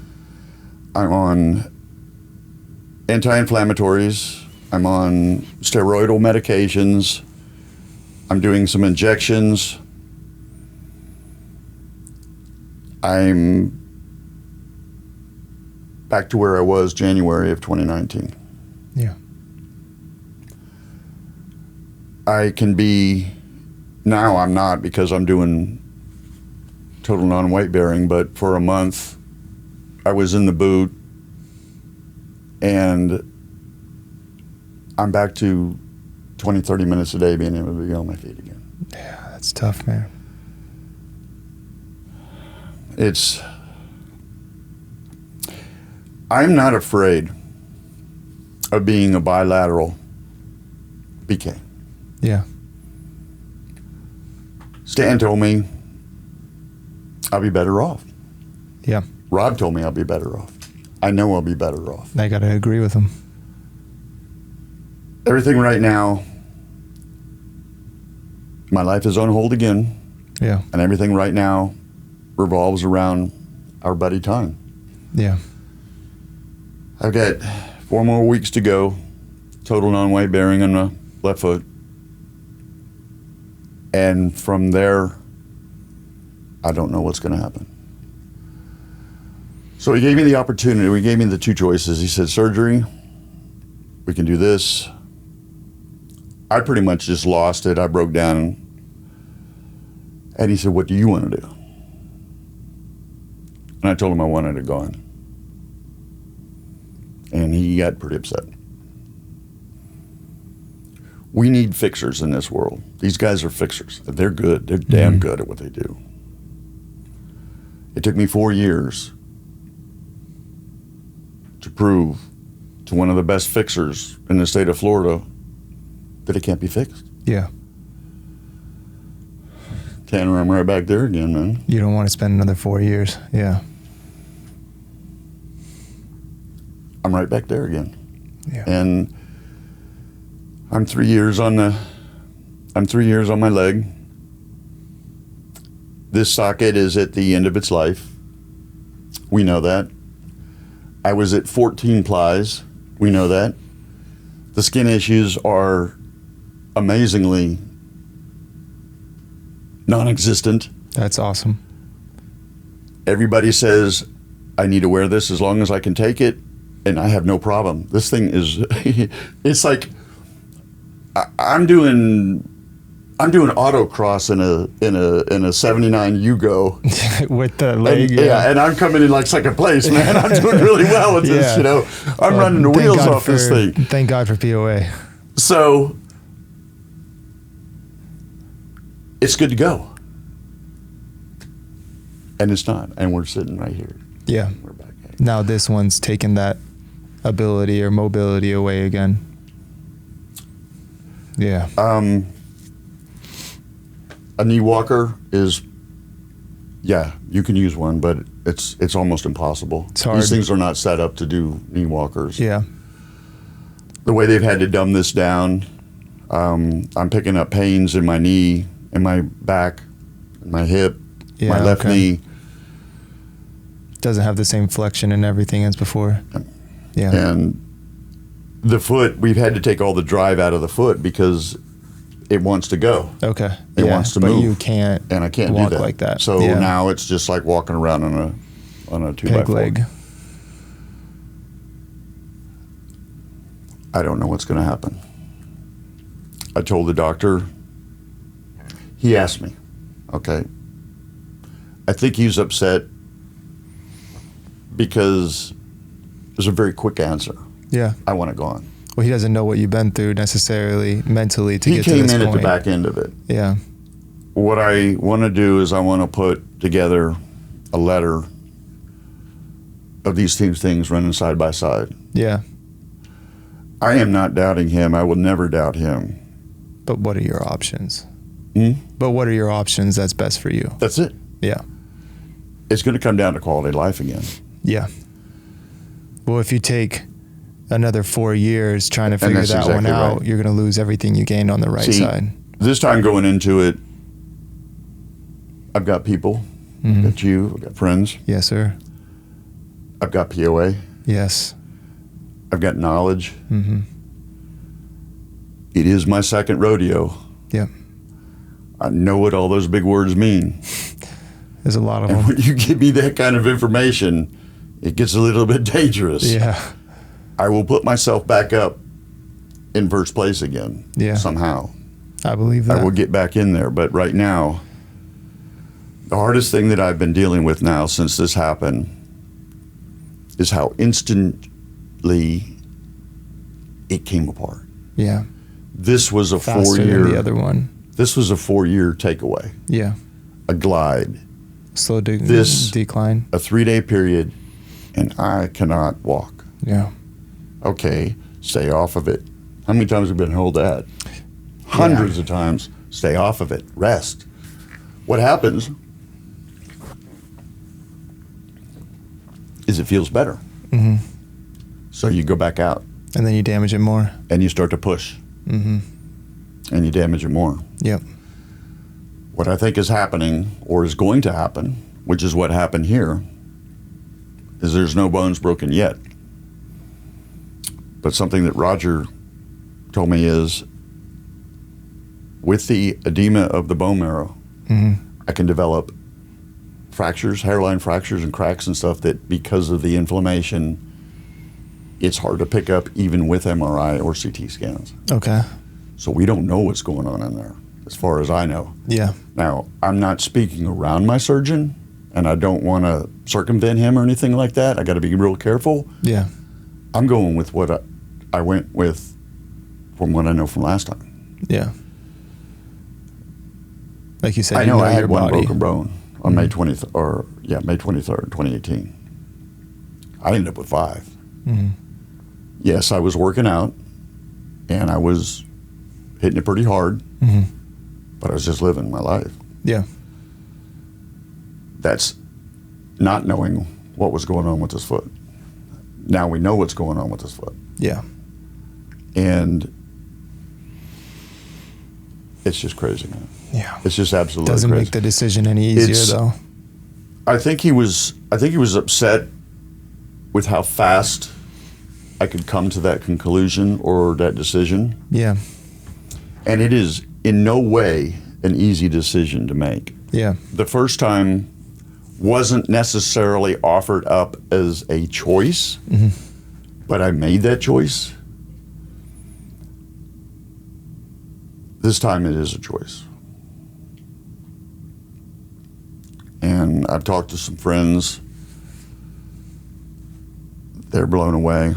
I'm on anti-inflammatories. I'm on steroidal medications. I'm doing some injections. I'm back to where I was January of 2019. Yeah. I can be, now I'm not because I'm doing total non-weight bearing, but for a month I was in the boot and I'm back to 20, 30 minutes a day being able to be on my feet again. Yeah, that's tough, man. I'm not afraid of being a bilateral BK. Yeah. Stan told me I'll be better off. Yeah. Rob told me I'll be better off. I know I'll be better off. I got to agree with him. Everything right now, my life is on hold again. Yeah. And everything right now revolves around our buddy Tom. Yeah. I've got 4 more weeks to go, total non-weight bearing on the left foot. And from there, I don't know what's going to happen. So he gave me the opportunity. He gave me the two choices. He said, surgery, we can do this. I pretty much just lost it. I broke down. And he said, what do you want to do? And I told him I wanted it gone. And he got pretty upset. We need fixers in this world. These guys are fixers. They're good. They're damn good at what they do. It took me 4 years to prove to one of the best fixers in the state of Florida that it can't be fixed. Yeah. Tanner, I'm right back there again, man. You don't want to spend another 4 years. Yeah. I'm right back there again. Yeah. And I'm 3 years on my leg. This socket is at the end of its life. We know that. I was at 14 plies. We know that. The skin issues are amazingly non-existent. That's awesome. Everybody says, I need to wear this as long as I can take it. and I have no problem. This thing is, it's like I'm doing autocross in a 79 Yugo with the leg. and, and I'm coming in like second place, man. I'm doing really well with this, you know. I'm running the wheels off this thing. Thank God for POA. So it's good to go. And it's not. And we're sitting right here. Yeah. We're back at it. Now this one's taken that ability or mobility away again. Yeah. A knee walker is, you can use one, but it's almost impossible. It's hard. These things are not set up to do knee walkers. Yeah. The way they've had to dumb this down, I'm picking up pains in my knee, in my back, in my hip, my left knee. Doesn't have the same flexion and everything as before. Yeah. And the foot, we've had to take all the drive out of the foot because it wants to go. Okay. It wants to move. But you can't. And I can't walk do that like that. So now it's just like walking around on a 2x4. Peg leg. I don't know what's going to happen. I told the doctor. He asked me, okay. I think he's upset because it was a very quick answer. Yeah. I want it gone. Well, he doesn't know what you've been through necessarily mentally to get to this point. He came in at the back end of it. Yeah. What I want to do is I want to put together a letter of these two things running side by side. Yeah. I am not doubting him. I will never doubt him. But what are your options? Hmm? But what are your options that's best for you? That's it. Yeah. It's going to come down to quality of life again. Yeah. Well, if you take another 4 years trying to figure that one out, right. You're going to lose everything you gained on the right side. This time going into it, I've got people. I've got you. I've got friends. Yes, sir. I've got POA. Yes. I've got knowledge. Mm-hmm. It is my second rodeo. Yep. I know what all those big words mean. There's a lot of And them. when you give me that kind of information, it gets a little bit dangerous. Yeah. I will put myself back up in first place again. Yeah. Somehow. I believe that. I will get back in there. But right now, the hardest thing that I've been dealing with now since this happened is how instantly it came apart. Yeah. This was a Faster 4 year. than the other one. This was a 4 year takeaway. Yeah. A glide. Slow This- decline. A 3 day period, and I cannot walk. Yeah. Okay, stay off of it. How many times have we been told that? Hundreds of times. Stay off of it. Rest. What happens is it feels better. Mm-hmm. So you go back out And then you damage it more. and you start to push Mm-hmm. and you damage it more. Yep. What I think is happening or is going to happen, which is what happened here, is there's no bones broken yet. But something that Roger told me is with the edema of the bone marrow, Mm-hmm. I can develop fractures, hairline fractures and cracks and stuff that because of the inflammation, it's hard to pick up even with MRI or CT scans. Okay. So we don't know what's going on in there, as far as I know. Yeah. Now, I'm not speaking around my surgeon, and I don't want to circumvent him or anything like that. I got to be real careful. Yeah. I'm going with what I went with from what I know from last time. Yeah. Like you said, I know I your had one body. broken bone on May 23rd, May 23rd, 2018. I ended up with 5. Mm-hmm. Yes, I was working out, and I was hitting it pretty hard, Mm-hmm. but I was just living my life. Yeah. That's not knowing what was going on with his foot. Now we know what's going on with his foot. Yeah. And it's just crazy, man. Yeah. It's just absolutely Doesn't crazy. make the decision any easier It's- though. I think he was upset with how fast I could come to that conclusion or that decision. Yeah. And it is in no way an easy decision to make. Yeah. The first time wasn't necessarily offered up as a choice, but I made that choice. This time it is a choice. And I've talked to some friends. They're blown away.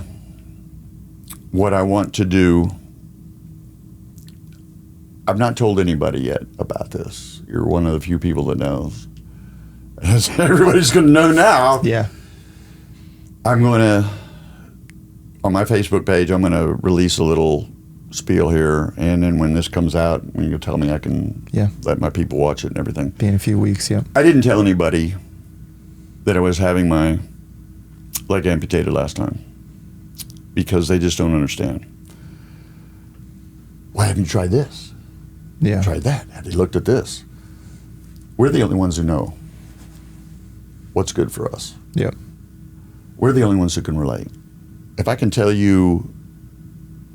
What I want to do, I've not told anybody yet about this. You're one of the few people that knows. Everybody's going to know now. Yeah. I'm going to, on my Facebook page, I'm going to release a little spiel here, and then when this comes out, when you tell me, I can let my people watch it and everything. Be in a few weeks, yeah. I didn't tell anybody that I was having my leg amputated last time because they just don't understand. Why haven't you tried this? Yeah. Tried that? Have you looked at this? We're the only ones who know what's good for us. Yep. We're the only ones who can relate. If I can tell you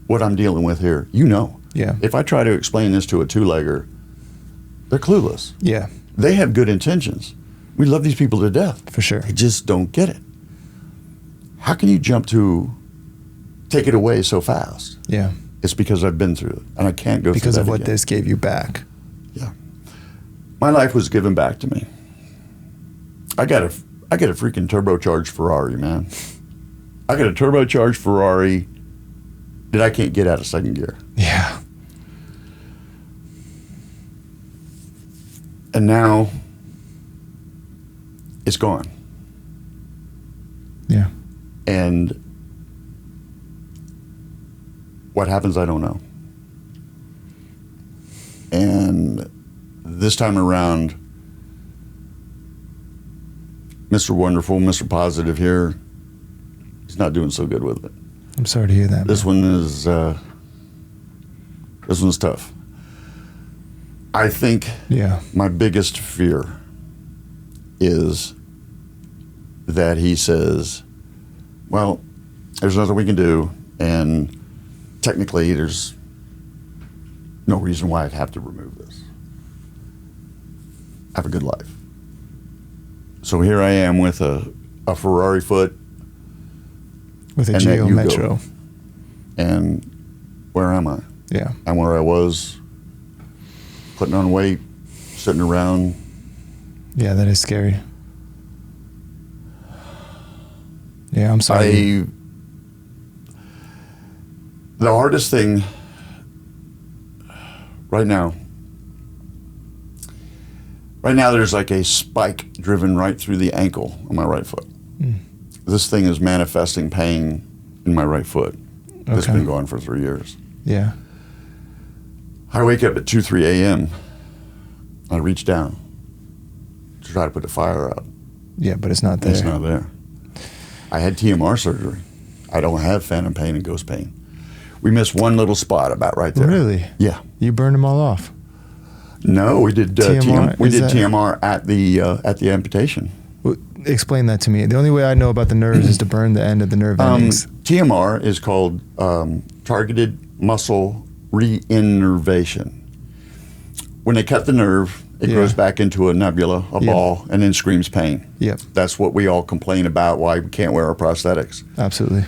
what I'm dealing with here, you know. Yeah. If I try to explain this to a two-legger, they're clueless. Yeah. They have good intentions. We love these people to death. For sure. They just don't get it. How can you jump to take it away so fast? Yeah. It's because I've been through it, and I can't go because through that of what again. this gave you back. Yeah. My life was given back to me. I got a freaking turbocharged Ferrari, man. I got a turbocharged Ferrari that I can't get out of second gear. Yeah. And now it's gone. Yeah. And what happens, I don't know. And this time around, Mr. Wonderful, Mr. Positive here, he's not doing so good with it. I'm sorry to hear that. This one is, this one's tough. I think my biggest fear is that he says, well, there's nothing we can do, and technically there's no reason why I'd have to remove this. I have a good life. So here I am with a Ferrari foot. With a and Geo that you Metro. go. And where am I? Yeah. I'm where I was, putting on weight, sitting around. Yeah, that is scary. Yeah, I'm sorry. The hardest thing right now there's like a spike driven right through the ankle on my right foot. This thing is manifesting pain in my right foot. That's been going for 3 years. Yeah. I wake up at 2, 3 a.m. I reach down to try to put the fire out. Yeah, but it's not there. It's not there. I had TMR surgery. I don't have phantom pain and ghost pain. We missed one little spot about right there. Really? Yeah. You burned them all off? No, we did TMR, TMR at the amputation. Well, explain that to me. The only way I know about the nerves is to burn the end of the nerve endings. TMR is called targeted muscle reinnervation. When they cut the nerve, it goes back into a nebula, a ball, and then screams pain. Yep. That's what we all complain about, why we can't wear our prosthetics. Absolutely.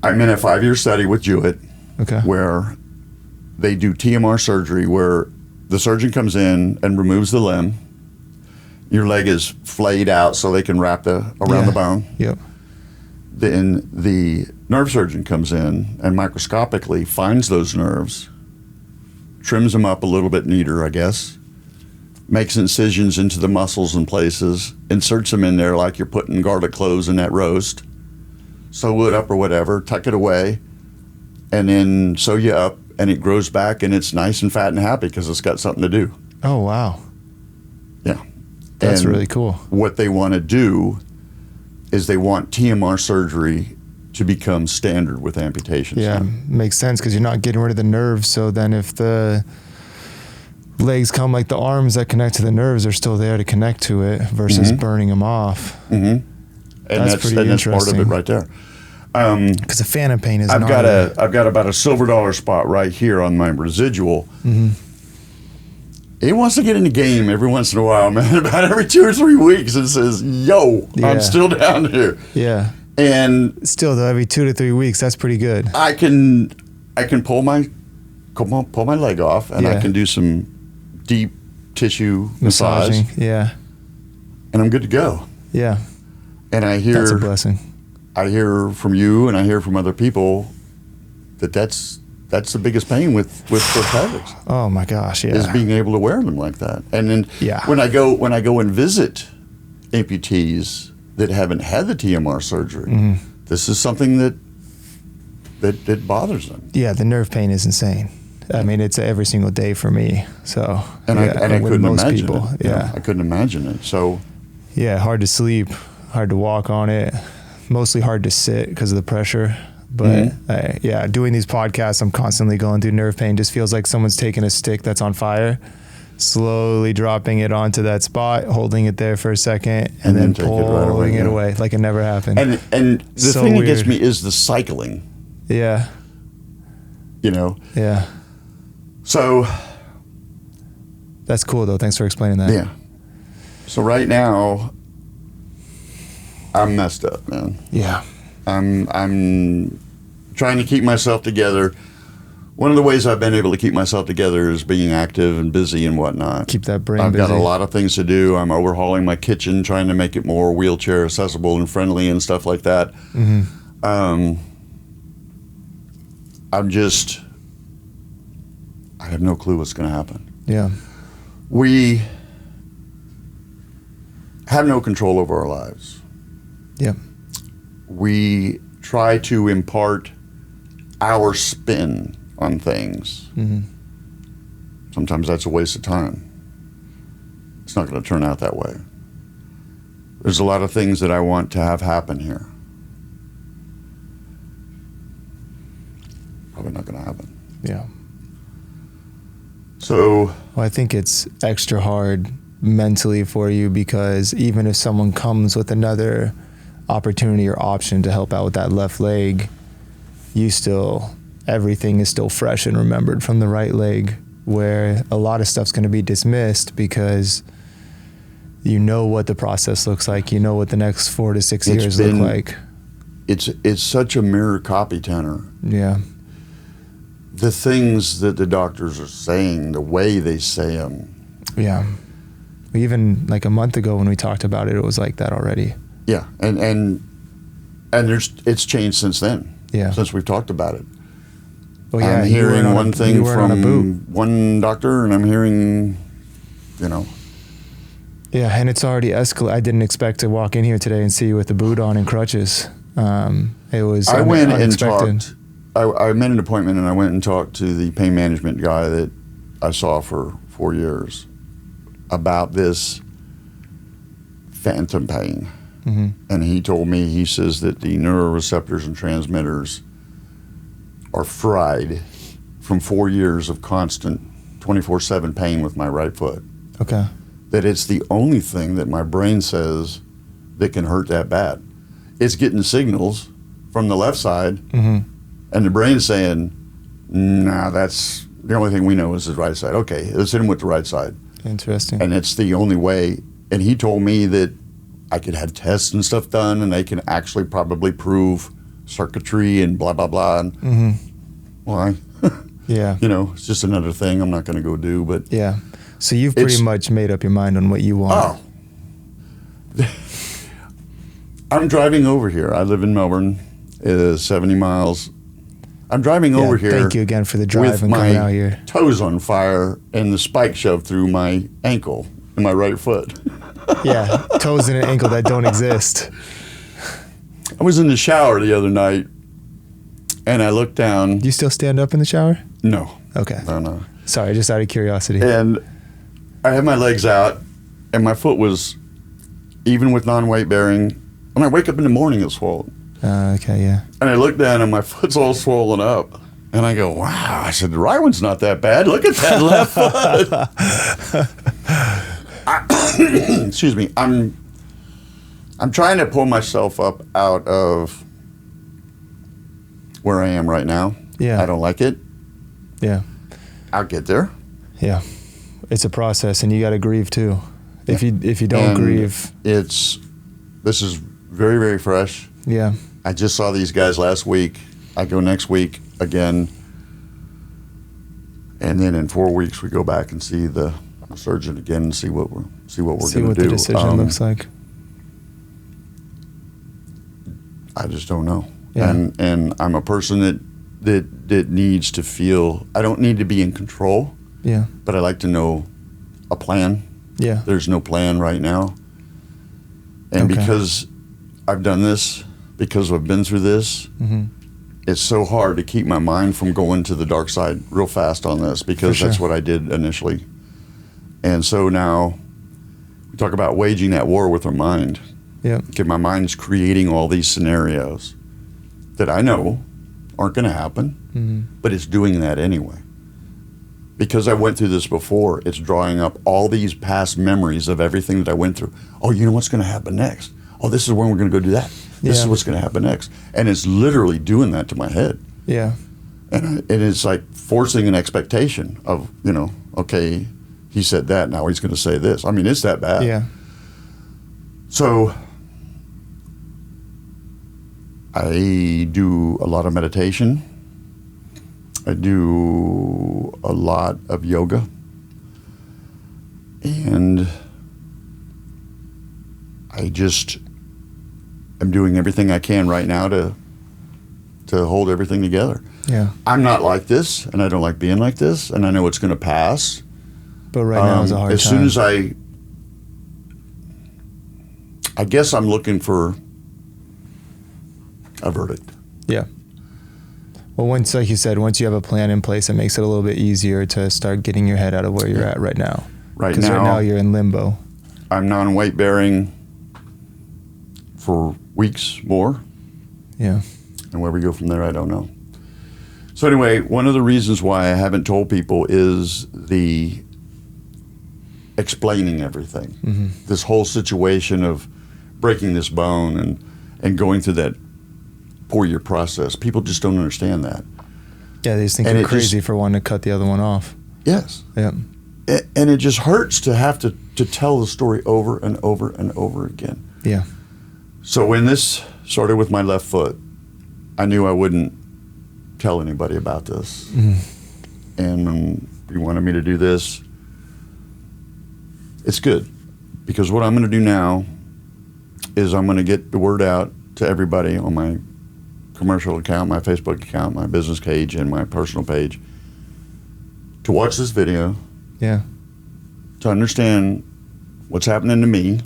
I'm in a 5-year study with Jewett where they do TMR surgery where the surgeon comes in and removes the limb. Your leg is flayed out so they can wrap around the bone. Yep. Then the nerve surgeon comes in and microscopically finds those nerves, trims them up a little bit neater, I guess, makes incisions into the muscles and places, inserts them in there like you're putting garlic cloves in that roast, sew it up or whatever, tuck it away, and then sew you up, and it grows back, and it's nice and fat and happy because it's got something to do. Oh, wow. Yeah. That's And really cool. what they want to do is they want TMR surgery to become standard with amputations. Yeah, makes sense because you're not getting rid of the nerves. So then if the legs come, like the arms that connect to the nerves are still there to connect to it versus burning them off. And that's pretty interesting. Part of it right there. Because the phantom pain is I've got about a silver dollar spot right here on my residual. It wants to get in the game every once in a while, man. About every 2 or 3 weeks, it says, "Yo, I'm still down here." Yeah. And Still, though, every 2 to 3 weeks, that's pretty good. I can pull my leg off, and I can do some deep tissue Massaging, massage, yeah. and I'm good to go. Yeah, And I hear that's a blessing. I hear from you, and I hear from other people that's the biggest pain with prosthetics. Oh my gosh, yeah. Is being able to wear them like that. And then Yeah. when I go and visit amputees that haven't had the TMR surgery, this is something that bothers them. Yeah, the nerve pain is insane. I mean, it's every single day for me. So, And I with couldn't most imagine people, it. You know, I couldn't imagine it. So Yeah, hard to sleep, hard to walk on it, mostly hard to sit because of the pressure. But doing these podcasts, I'm constantly going through nerve pain. Just feels like someone's taking a stick that's on fire, slowly dropping it onto that spot, holding it there for a second, and then take it pulling right away, it yeah. away like it never happened. and the So thing that gets weird. me is the cycling, Yeah, you know. yeah. So That's cool, though. Thanks for explaining that. yeah. So right now I'm messed up, man. Yeah. I'm trying to keep myself together. One of the ways I've been able to keep myself together is being active and busy and whatnot. Keep that brain I've busy. got a lot of things to do. I'm overhauling my kitchen, trying to make it more wheelchair accessible and friendly and stuff like that. I have no clue what's going to happen. Yeah. We have no control over our lives. Yep. We try to impart our spin on things. Sometimes that's a waste of time. It's not going to turn out that way. There's a lot of things that I want to have happen here. Probably not going to happen. Yeah. So Well, I think it's extra hard mentally for you because even if someone comes with another opportunity or option to help out with that left leg, everything is still fresh and remembered from the right leg, where a lot of stuff's going to be dismissed because you know what the process looks like. You know what the next 4 to 6 years look like. It's such a mirror copy, Tanner. Yeah. The things that the doctors are saying, the way they say them. Yeah. Even like a month ago when we talked about it, it was like that already. Yeah, and it's changed since then. Yeah. Since we've talked about it. Well, yeah, I'm you weren't hearing on one you thing weren't on a boot. from one doctor, and I'm hearing, you know. Yeah, and it's already escalated. I didn't expect to walk in here today and see you with the boot on and crutches. It was I went and unexpected. talked. I made an appointment, and I went and talked to the pain management guy that I saw for 4 years about this phantom pain. And he told me, he says that the neuroreceptors and transmitters are fried from 4 years of constant 24/7 pain with my right foot. Okay. That it's the only thing that my brain says that can hurt that bad. It's getting signals from the left side, and the brain's saying, nah, that's the only thing we know is the right side. Okay, let's hit him with the right side. Interesting. And it's the only way. And he told me that I could have tests and stuff done, and they can actually probably prove circuitry and blah, blah, blah. And why? Yeah. You know, it's just another thing I'm not going to go do. But Yeah. So you've pretty much made up your mind on what you want. Oh. I'm driving over here. I live in Melbourne. It is 70 miles. I'm driving over here. Thank you again for the drive with and coming out my here. toes on fire and the spike shoved through my ankle in my right foot. Yeah, toes in an ankle that don't exist. I was in the shower the other night, and I looked down. Do you still stand up in the shower? No. Okay. No. Sorry, just out of curiosity. And I had my legs out, and my foot was, even with non-weight bearing, when I wake up in the morning, it's swollen. Okay, yeah. And I look down, and my foot's all swollen up. And I go, wow. I said, the right one's not that bad. Look at that left foot. Excuse me. I'm trying to pull myself up out of where I am right now. Yeah. I don't like it. Yeah. I'll get there. Yeah. It's a process, and you got to grieve too. If you don't And grieve. this is very, very fresh. Yeah. I just saw these guys last week. I go next week again. And then in 4 weeks, we go back and see the surgeon again and see what we're going to do. See what the decision looks like. I just don't know. Yeah. And I'm a person that needs to feel, I don't need to be in control. Yeah. But I like to know a plan. Yeah. There's no plan right now. And because I've done this, because I've been through this, it's so hard to keep my mind from going to the dark side real fast on this, because that's what I did initially. And so now we talk about waging that war with our mind. Yeah. Okay, my mind's creating all these scenarios that I know aren't going to happen, but it's doing that anyway. Because I went through this before, it's drawing up all these past memories of everything that I went through. Oh, you know what's going to happen next? Oh, this is when we're going to go do that. This is what's going to happen next. And it's literally doing that to my head. Yeah. And it's like forcing an expectation of, okay, he said that, now he's going to say this. I mean, it's that bad. Yeah. So I do a lot of meditation. I do a lot of yoga. And I'm doing everything I can right now to hold everything together. Yeah. I'm not like this, and I don't like being like this, and I know it's going to pass. But right now is a hard time. As soon as I guess I'm looking for a verdict. Yeah. Well, once, like you said, once you have a plan in place, it makes it a little bit easier to start getting your head out of where you're at right now. Because right now you're in limbo. I'm non-weight bearing for weeks more. Yeah. And where we go from there, I don't know. So anyway, one of the reasons why I haven't told people is the explaining everything. This whole situation of breaking this bone and going through that 4-year process. People just don't understand that. Yeah, they just think you're crazy for wanting to cut the other one off. Yes. Yeah. And it just hurts to have to tell the story over and over and over again. Yeah. So when this started with my left foot, I knew I wouldn't tell anybody about this. And you wanted me to do this. It's good, because what I'm going to do now is I'm going to get the word out to everybody on my commercial account, my Facebook account, my business page, and my personal page to watch this video. Yeah. To understand what's happening to me,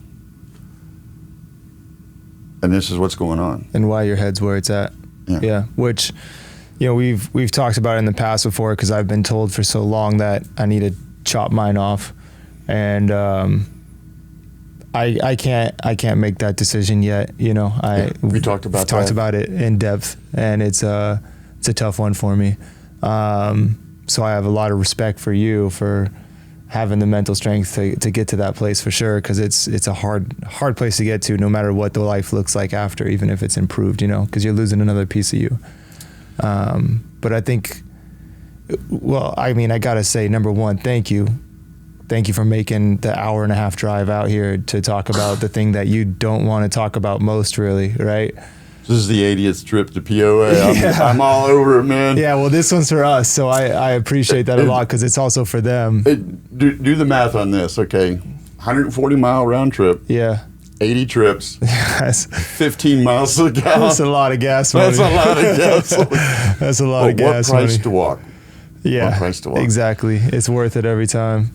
and this is what's going on, and why your head's where it's at. Yeah. Which, we've talked about it in the past before, because I've been told for so long that I need to chop mine off, and I can't make that decision yet. We talked about it in depth, and it's a tough one for me. So I have a lot of respect for you for having the mental strength to get to that place, for sure, because it's a hard place to get to, no matter what the life looks like after, even if it's improved, because you're losing another piece of you. But I think, I gotta say, number one, thank you for making the 1.5-hour drive out here to talk about the thing that you don't want to talk about most, really, right? This is the 80th trip to POA. I'm all over it, man. Yeah, well, this one's for us, so I appreciate that a lot, because it's also for them. Do the math on this, okay? 140-mile round trip. Yeah. 80 trips. Yes. 15 miles to the gallon. That's a lot of gas money. That's a lot of gas. That's a lot of gas money. What price to walk? Yeah. What price to walk? Exactly. It's worth it every time.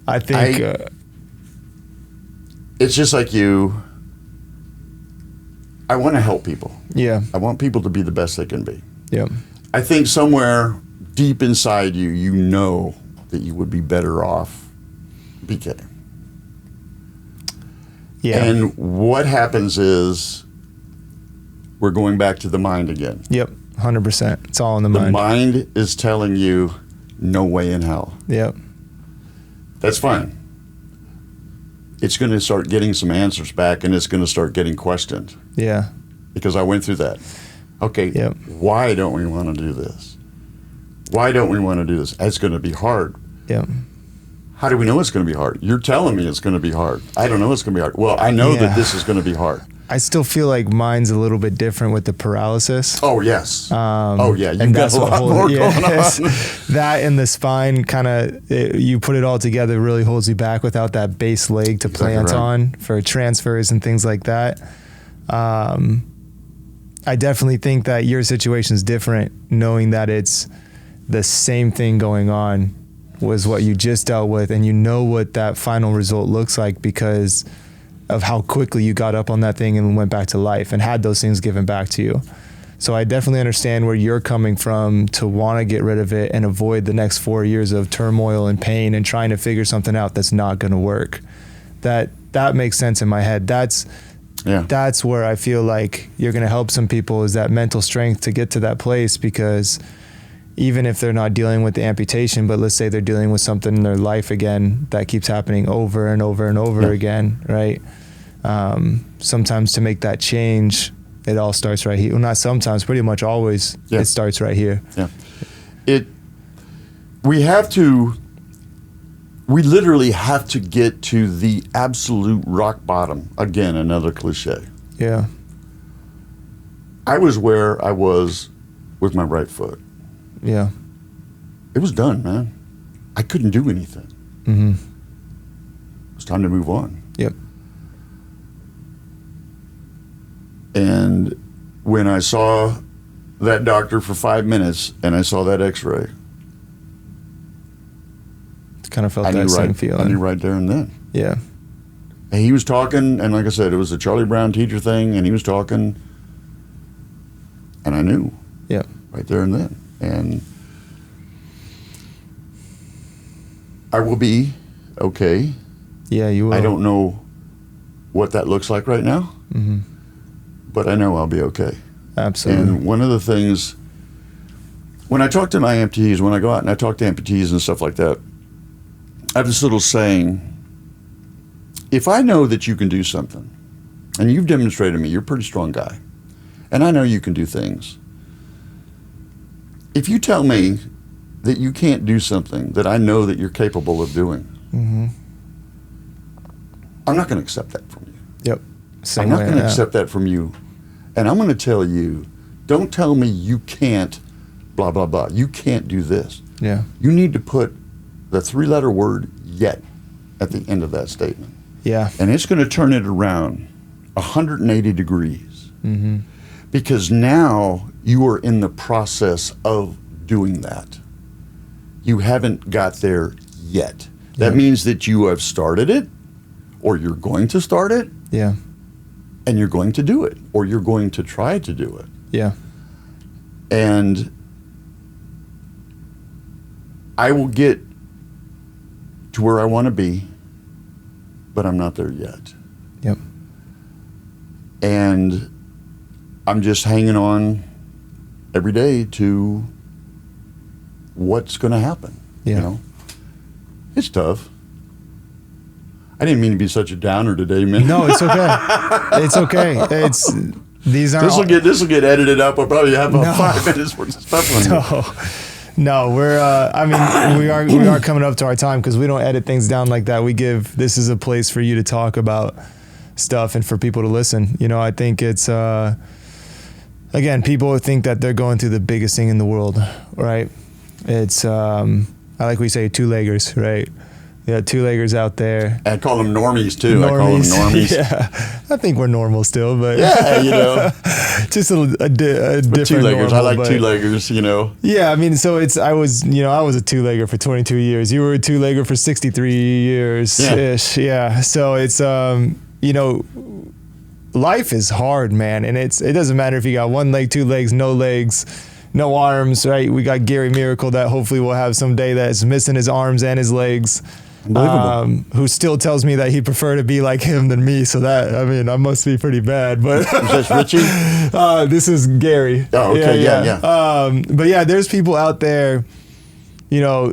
I think it's just like you. I want to help people. Yeah. I want people to be the best they can be. Yeah. I think somewhere deep inside you, you know that you would be better off BK. Yeah. And what happens is we're going back to the mind again. Yep. 100%. It's all in the mind. The mind is telling you no way in hell. Yep. That's fine. It's going to start getting some answers back, and it's going to start getting questioned. Yeah. Because I went through that. Okay, yep. Why don't we want to do this? Why don't we want to do this? It's going to be hard. Yep. How do we know it's going to be hard? You're telling me it's going to be hard. I don't know it's going to be hard. Well, I know that this is going to be hard. I still feel like mine's a little bit different with the paralysis. Oh, yes. You've got a lot more going on. That and the spine you put it all together really holds you back without that base leg to plant on for transfers and things like that. I definitely think that your situation is different, knowing that it's the same thing going on was what you just dealt with, and you know what that final result looks like because of how quickly you got up on that thing and went back to life and had those things given back to you. So I definitely understand where you're coming from to want to get rid of it and avoid the next 4 years of turmoil and pain and trying to figure something out that's not going to work. That makes sense in my head. That's where I feel like you're going to help some people, is that mental strength to get to that place, because even if they're not dealing with the amputation, but let's say they're dealing with something in their life again that keeps happening over and over and over again, right? Sometimes to make that change, it all starts right here. Well, not sometimes, pretty much always, it starts right here. Yeah. We literally have to get to the absolute rock bottom. Again, another cliche. Yeah. I was where I was with my right foot. Yeah. It was done, man. I couldn't do anything. Mm-hmm. It was time to move on. Yep. And when I saw that doctor for 5 minutes and I saw that x-ray, kind of felt that same feeling. I knew right there and then. Yeah. And he was talking, and like I said, it was a Charlie Brown teacher thing, and he was talking, and I knew. Yeah. Right there and then. And I will be okay. Yeah, you will. I don't know what that looks like right now, but I know I'll be okay. Absolutely. And one of the things, when I talk to my amputees, when I go out and I talk to amputees and stuff like that, I have this little saying: if I know that you can do something, and you've demonstrated to me, you're a pretty strong guy, and I know you can do things. If you tell me that you can't do something that I know that you're capable of doing, I'm not going to accept that from you. Yep. I'm not going to accept that from you. And I'm going to tell you, don't tell me you can't blah, blah, blah. You can't do this. Yeah. You need to put the 3-letter word yet at the end of that statement. Yeah. And it's going to turn it around 180 degrees. Because now you are in the process of doing that. You haven't got there yet. That means that you have started it, or you're going to start it. Yeah. And you're going to do it, or you're going to try to do it. Yeah. And I will get to where I want to be, but I'm not there yet. Yep. And I'm just hanging on every day to what's going to happen. Yeah. You know, it's tough. I didn't mean to be such a downer today, man. No, it's okay. It's okay. These aren't. This will get edited up. I'll probably have about 5 minutes worth of stuff on No, we're. I mean, we are coming up to our time because we don't edit things down like that. This is a place for you to talk about stuff and for people to listen. You know, I think it's. Again, people think that they're going through the biggest thing in the world, right? It's. I like we say, 2-leggers, right? Yeah, 2-leggers out there. I call them normies too. I call them normies. Yeah, I think we're normal still, but yeah, you know, just a different 2-leggers. Normal, I like 2-leggers. You know. Yeah, I mean, so I was a 2-legger for 22 years. You were a 2-legger for 63 years ish. Yeah. So it's you know, life is hard, man, and it doesn't matter if you got 1 leg, 2 legs, no legs, no arms, right? We got Gary Miracle that hopefully we'll have someday that's missing his arms and his legs. Who still tells me that he'd prefer to be like him than me. So that, I mean, I must be pretty bad. But is this Richie? This is Gary. Oh, okay, yeah. But yeah, there's people out there. You know,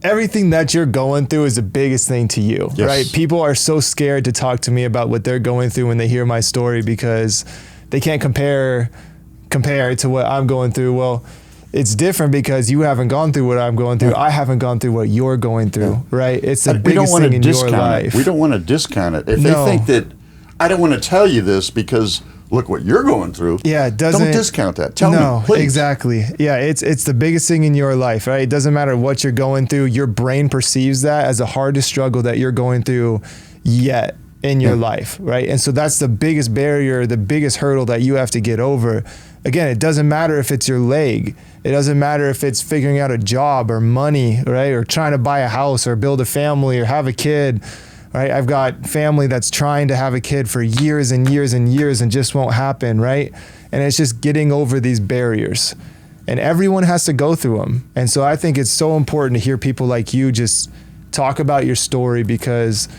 everything that you're going through is the biggest thing to you, right? People are so scared to talk to me about what they're going through when they hear my story because they can't compare to what I'm going through. Well, it's different because you haven't gone through what I'm going through. I haven't gone through what you're going through, right? It's the biggest thing in your life. We don't want to discount it. If they think that I don't want to tell you this because look what you're going through. Yeah, it doesn't. Don't discount that. Tell me, please. Exactly. Yeah, it's the biggest thing in your life, right? It doesn't matter what you're going through. Your brain perceives that as the hardest struggle that you're going through yet in your life, right? And so that's the biggest barrier, the biggest hurdle that you have to get over. Again, it doesn't matter if it's your leg. It doesn't matter if it's figuring out a job or money, right? Or trying to buy a house or build a family or have a kid, right? I've got family that's trying to have a kid for years and years and years and just won't happen, right? And it's just getting over these barriers. And everyone has to go through them. And so I think it's so important to hear people like you just talk about your story, because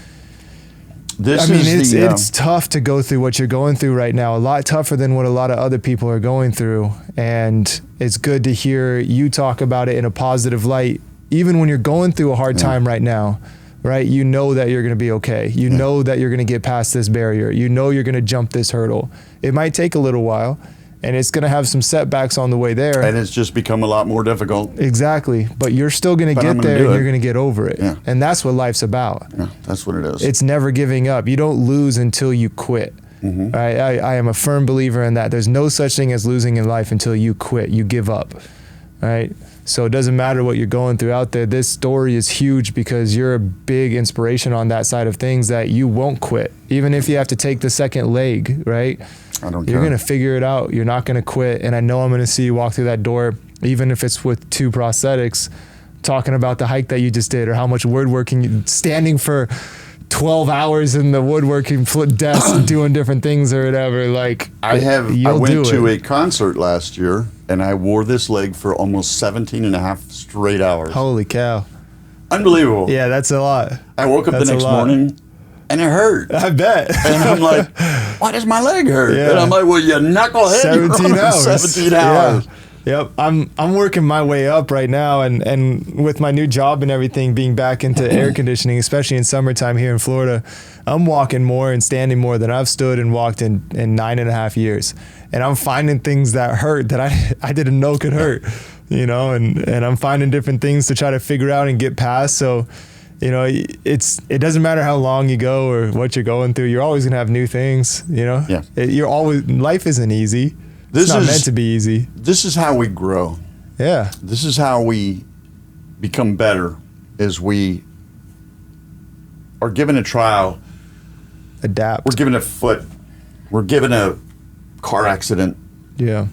it's tough to go through what you're going through right now, a lot tougher than what a lot of other people are going through. And it's good to hear you talk about it in a positive light, even when you're going through a hard time right now, right? You know that you're going to be okay. You know that you're going to get past this barrier. You know you're going to jump this hurdle. It might take a little while, and it's going to have some setbacks on the way there. And it's just become a lot more difficult. Exactly. But you're still going to get there, and you're going to get over it. Yeah. And that's what life's about. Yeah, that's what it is. It's never giving up. You don't lose until you quit. Mm-hmm. I am a firm believer in that. There's no such thing as losing in life until you quit. You give up. Right? So it doesn't matter what you're going through out there. This story is huge because you're a big inspiration on that side of things, that you won't quit. Even if you have to take the second leg, right? I don't care. You're going to figure it out. You're not going to quit. And I know I'm going to see you walk through that door, even if it's with 2 prosthetics, talking about the hike that you just did, or how much woodworking, standing for 12 hours in the woodworking desk doing different things or whatever. Like, I went to a concert last year, and I wore this leg for almost 17 and a half straight hours. Holy cow. Unbelievable. Yeah, that's a lot. I woke up the next morning, and it hurt. I bet. And I'm like, why does my leg hurt? Yeah. And I'm like, well, you knucklehead. 17 hours. 17 hours. Yeah. Yep. I'm working my way up right now, and with my new job and everything, being back into air conditioning, especially in summertime here in Florida, I'm walking more and standing more than I've stood and walked in 9.5 years. And I'm finding things that hurt that I didn't know could hurt, you know, and I'm finding different things to try to figure out and get past. So, you know, it doesn't matter how long you go or what you're going through. You're always going to have new things, you know. Yeah. Life isn't easy. It's not meant to be easy. This is how we grow. Yeah. This is how we become better, is we are given a trial. Adapt. We're given a foot. We're given a car accident. Yeah.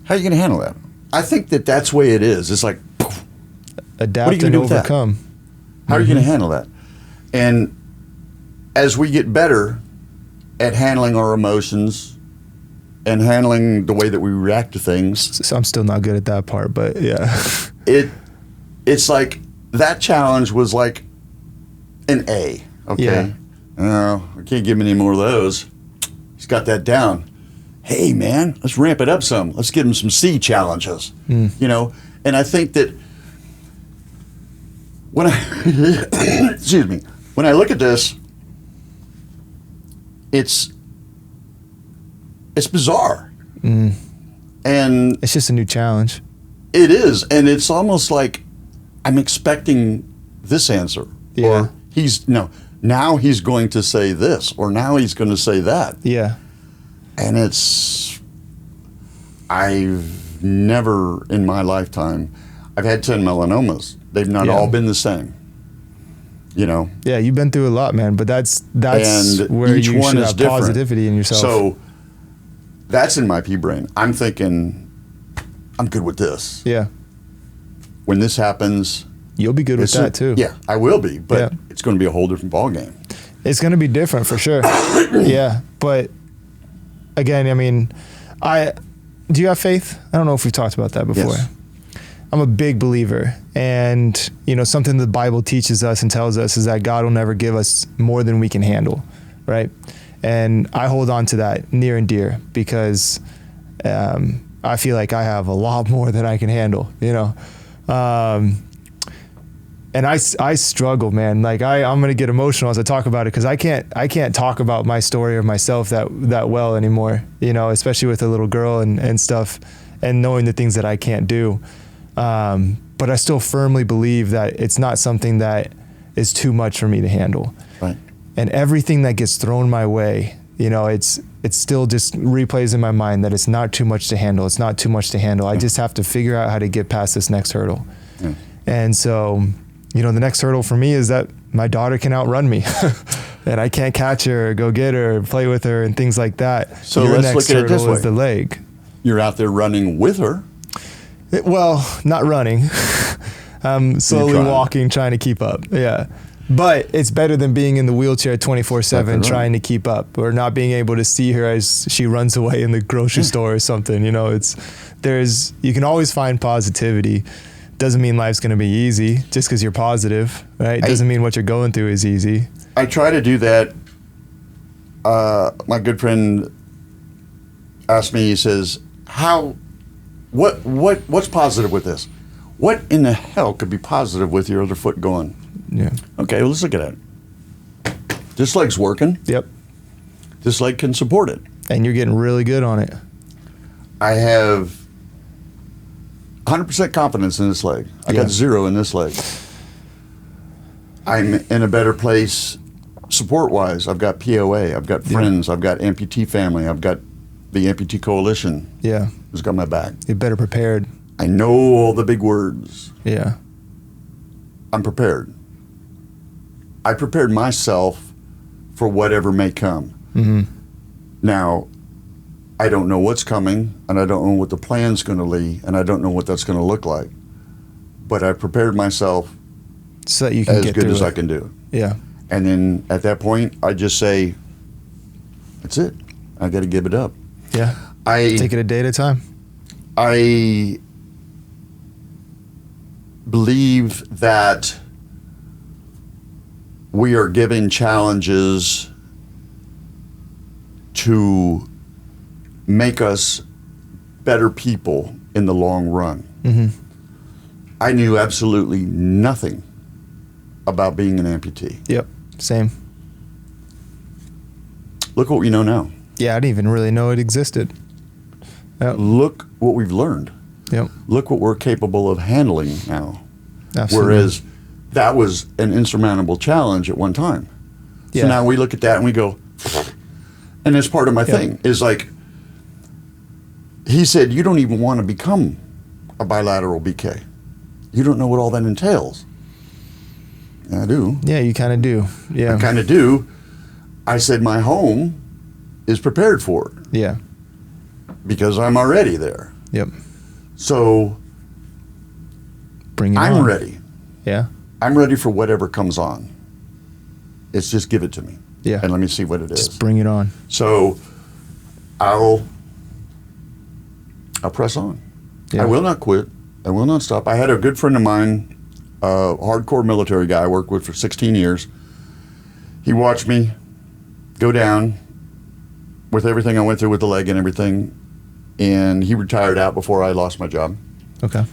How are you going to handle that? I think that's the way it is. It's like, poof. Adapt What are you and gonna do with that? overcome. How are you going to handle that? And as we get better at handling our emotions and handling the way that we react to things. So I'm still not good at that part, but yeah. It's like that challenge was like an A. Okay. Yeah. Oh, I can't give him any more of those. He's got that down. Hey man, let's ramp it up some. Let's give him some C challenges. You know? And I think that when I excuse me, when I look at this, it's bizarre. And It's just a new challenge. it is, and it's almost like I'm expecting this answer. Yeah. Or now he's going to say this, or now he's going to say that. Yeah. And I've never in my lifetime, I've had 10 melanomas. They've not all been the same. You know? Yeah, you've been through a lot, man, but that's And where each you one should is have different. positivity in yourself. So that's in my pea brain. I'm thinking, I'm good with this. yeah, When this happens, you'll be good with that too. Yeah, I will be, but Yeah. it's going to be a whole different ballgame. It's going to be different for sure. Yeah, but again, I mean, do you have faith? I don't know if we've talked about that before. Yes. I'm a big believer, and you know, something the Bible teaches us and tells us is that God will never give us more than we can handle, right? And I hold on to that near and dear because I feel like I have a lot more than I can handle, you know. And I struggle, man. Like I'm gonna get emotional as I talk about it because I can't talk about my story or myself that well anymore, you know, especially with a little girl and stuff, and knowing the things that I can't do. But I still firmly believe that it's not something that is too much for me to handle. Right. And everything that gets thrown my way, you know, it's still just replays in my mind that it's not too much to handle. It's not too much to handle. I just have to figure out how to get past this next hurdle. Yeah. And so, you know, the next hurdle for me is that my daughter can outrun me and I can't catch her or go get her or play with her and things like that. So Your let's next look at it this hurdle is way. the leg. You're out there running with her. Well, not running. I'm slowly trying. walking, trying to keep up. Yeah. But it's better than being in the wheelchair 24/7 trying to keep up, or not being able to see her as she runs away in the grocery store or something. You know, you can always find positivity. Doesn't mean life's going to be easy just because you're positive, right? Doesn't mean what you're going through is easy. I try to do that. My good friend asked me, he says, what's positive with this? What in the hell could be positive with your other foot going? Yeah. Okay, well, let's look at it. This leg's working. Yep. This leg can support it. And you're getting really good on it. I have 100% confidence in this leg. I got 0 in this leg. I'm in a better place support-wise. I've got POA. I've got friends. I've got amputee family. I've got the Amputee Coalition. Yeah. Who's got my back. You're better prepared. I know all the big words. Yeah. I'm prepared. I prepared myself for whatever may come. Mm-hmm. Now, I don't know what's coming, and I don't know what the plan's going to be, and I don't know what that's going to look like. But I prepared myself So that you can as get good through as it. I can do. Yeah. And then at that point, I just say, that's it. I got to give it up. Yeah. Take it a day at a time. I believe that we are given challenges to make us better people in the long run. Mm-hmm. I knew absolutely nothing about being an amputee. Yep. Same. Look what we know now. Yeah, I didn't even really know it existed. Yep. Look what we've learned. Yep. Look what we're capable of handling now. Absolutely. Whereas that was an insurmountable challenge at one time. Yeah. So now we look at that and we go, and it's part of my thing, is like, he said, you don't even want to become a bilateral BK. You don't know what all that entails. I do. Yeah, you kind of do. Yeah. I kind of do. I said, my home is prepared for it Yeah. because I'm already there. Yep. So Bring it I'm on. ready. Yeah. I'm ready for whatever comes on. It's just give it to me. Yeah. And let me see what it is. Just bring it on. So I'll press on. Yeah. I will not quit. I will not stop. I had a good friend of mine, a hardcore military guy I worked with for 16 years. He watched me go down with everything I went through with the leg and everything, and he retired out before I lost my job. Okay.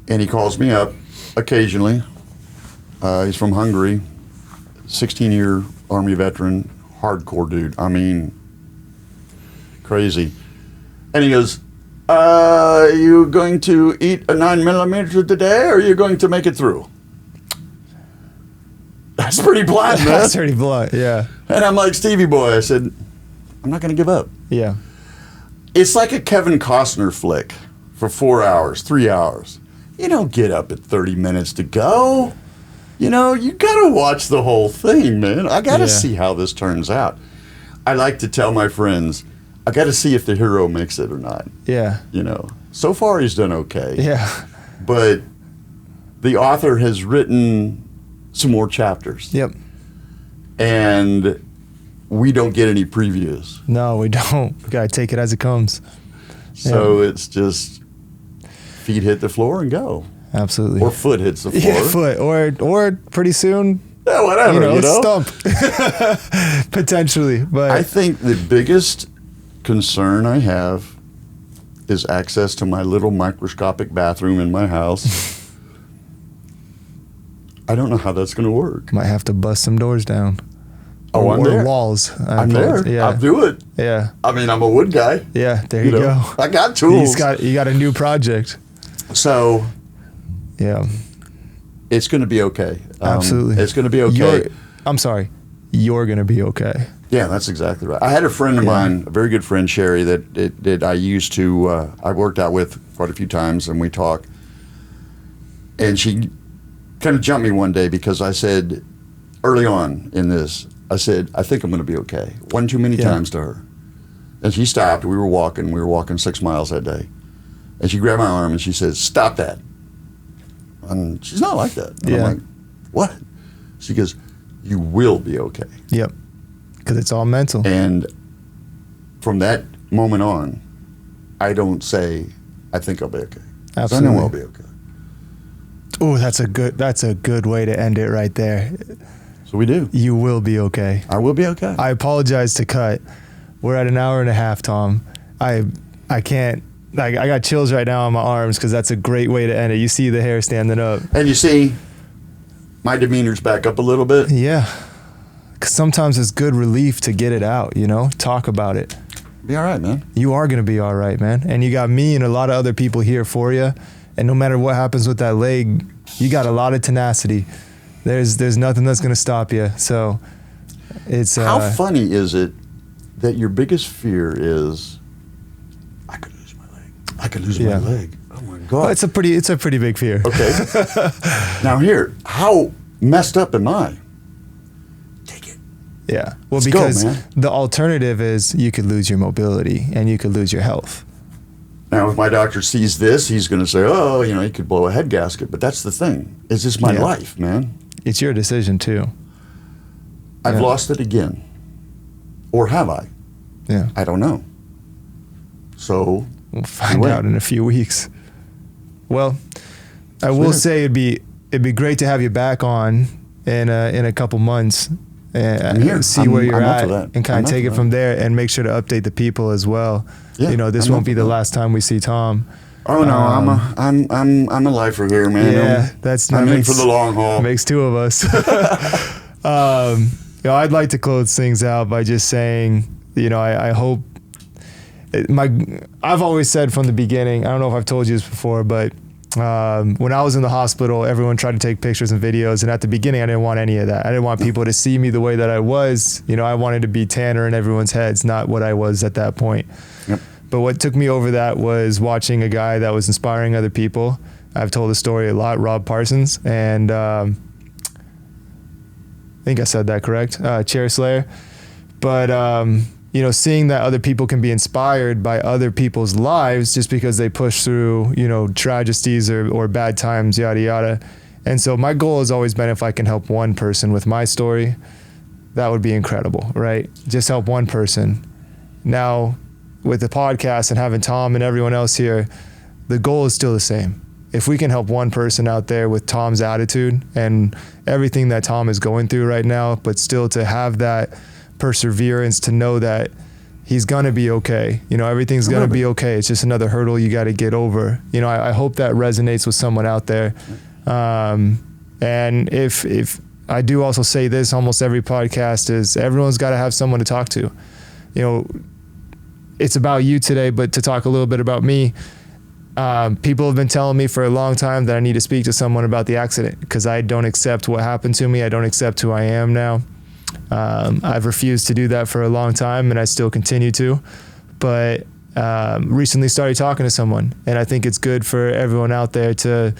And he calls me up occasionally. He's from Hungary, 16-year Army veteran, hardcore dude. I mean, crazy. And he goes, are you going to eat a 9mm today, or are you going to make it through? That's pretty blunt, man. That's pretty blunt. Yeah. And I'm like, Stevie boy, I said, I'm not going to give up. Yeah. It's like a Kevin Costner flick for 4 hours, 3 hours. You don't get up at 30 minutes to go. You know, you got to watch the whole thing, man. I got to see how this turns out. I like to tell my friends, I got to see if the hero makes it or not. Yeah. You know, so far he's done okay. Yeah. But the author has written some more chapters. Yep. And we don't get any previews. No, we don't. We gotta take it as it comes. So it's just feet hit the floor and go. Absolutely. Or foot hits the floor. Yeah, foot. Or pretty soon, Yeah, whatever, you know, know? stump. Potentially. But I think the biggest concern I have is access to my little microscopic bathroom in my house. I don't know how that's going to work. might have to bust some doors down. Oh, I'm or there. walls. I'm there. Yeah. I'll do it. Yeah. I mean, I'm a wood guy. Yeah. There you know? go. I got tools. You got a new project. So Yeah. it's going to be okay. Absolutely. It's going to be okay. I'm sorry. you're going to be okay. Yeah, that's exactly right. I had a friend of mine, a very good friend, Sherry, that I used to, I worked out with quite a few times, and we talked. And she kind of jumped me one day because I said, early on in this, I said, I think I'm going to be okay. One too many times to her. And she stopped. We were walking 6 miles that day. And she grabbed my arm and she said, stop that. And she's not like that. And I'm like, what? She goes, you will be okay. Yep. Because it's all mental. And from that moment on, I don't say, I think I'll be okay. Absolutely. I know I'll be okay. Oh, that's a good way to end it right there. So we do. You will be okay. I will be okay. I apologize to cut. We're at an hour and a half, Tom. I can't. I got chills right now on my arms because that's a great way to end it. You see the hair standing up. And you see, my demeanor's back up a little bit. Yeah. Because sometimes it's good relief to get it out, talk about it. Be all right, man. You are going to be all right, man. And you got me and a lot of other people here for you. And no matter what happens with that leg, you got a lot of tenacity. There's nothing that's going to stop you. So it's... How funny is it that your biggest fear is, I could lose my leg. I could lose my leg. Oh my God. Well, it's a pretty big fear. Okay. Now here, how messed up am I? Take it. Yeah. Well, Let's because go, man. the alternative is you could lose your mobility and you could lose your health. Now, if my doctor sees this, he's going to say, oh, he could blow a head gasket. But that's the thing. It's just my life, man. It's your decision, too. I've lost it again. Or have I? Yeah. I don't know. So we'll find out in a few weeks. Well, I will say it'd be great to have you back on in a couple months and see where you're at and kind of take it from there and make sure to update the people as well. Yeah, this won't be the last time we see Tom. Oh no, I'm a lifer here, man. Yeah, I'm in for the long haul. Makes two of us. I'd like to close things out by just saying, I hope I've always said from the beginning, I don't know if I've told you this before, but when I was in the hospital, everyone tried to take pictures and videos. And at the beginning, I didn't want any of that. I didn't want people to see me the way that I was. I wanted to be Tanner in everyone's heads, not what I was at that point. Yep. But what took me over that was watching a guy that was inspiring other people. I've told the story a lot, Rob Parsons. And I think I said that correct, Chair Slayer. But, seeing that other people can be inspired by other people's lives just because they push through, tragedies or bad times, yada, yada. And so my goal has always been, if I can help one person with my story, that would be incredible, right? Just help one person. Now, with the podcast and having Tom and everyone else here, the goal is still the same. If we can help one person out there with Tom's attitude and everything that Tom is going through right now, but still to have that perseverance to know that he's going to be okay. Everything's going to be okay. It's just another hurdle you got to get over. I hope that resonates with someone out there. And if I do also say this, almost every podcast is everyone's got to have someone to talk to. It's about you today, but to talk a little bit about me, people have been telling me for a long time that I need to speak to someone about the accident because I don't accept what happened to me. I don't accept who I am now. I've refused to do that for a long time, and I still continue to. But recently started talking to someone, and I think it's good for everyone out there to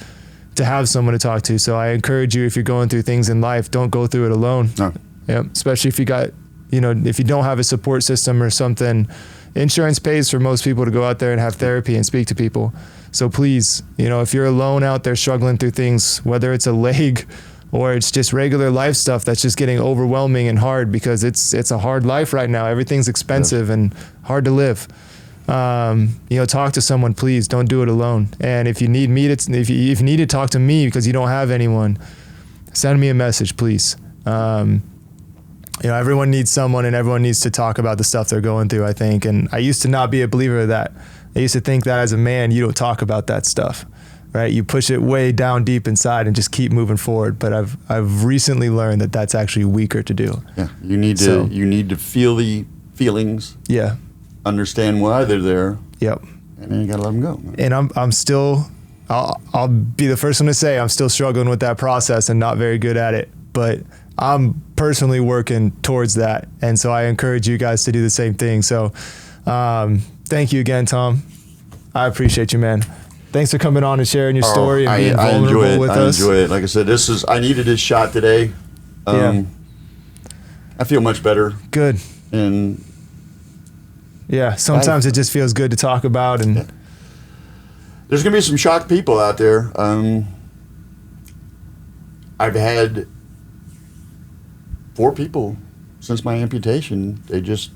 have someone to talk to. So I encourage you, if you're going through things in life, don't go through it alone. No. Yeah, especially if you got, if you don't have a support system or something. Insurance pays for most people to go out there and have therapy and speak to people. So please, if you're alone out there struggling through things, whether it's a leg or it's just regular life stuff that's just getting overwhelming and hard because it's a hard life right now. Everything's expensive and hard to live. Talk to someone, please. Don't do it alone. And if you need me if you need to talk to me because you don't have anyone, send me a message, please. Everyone needs someone and everyone needs to talk about the stuff they're going through, I think. And I used to not be a believer of that. I used to think that as a man, you don't talk about that stuff, right? You push it way down deep inside and just keep moving forward. But I've recently learned that that's actually weaker to do. Yeah, you need to feel the feelings. Yeah. Understand why they're there. Yep. And then you gotta let them go. And I'm still, I'll be the first one to say I'm still struggling with that process and not very good at it. But I'm personally working towards that. And so I encourage you guys to do the same thing. So thank you again, Tom. I appreciate you, man. Thanks for coming on and sharing your story and being vulnerable with us. I enjoy it. Like I said, I needed this shot today. I feel much better. Good. And yeah, sometimes it just feels good to talk about. And there's going to be some shocked people out there. I've had 4 people since my amputation. They just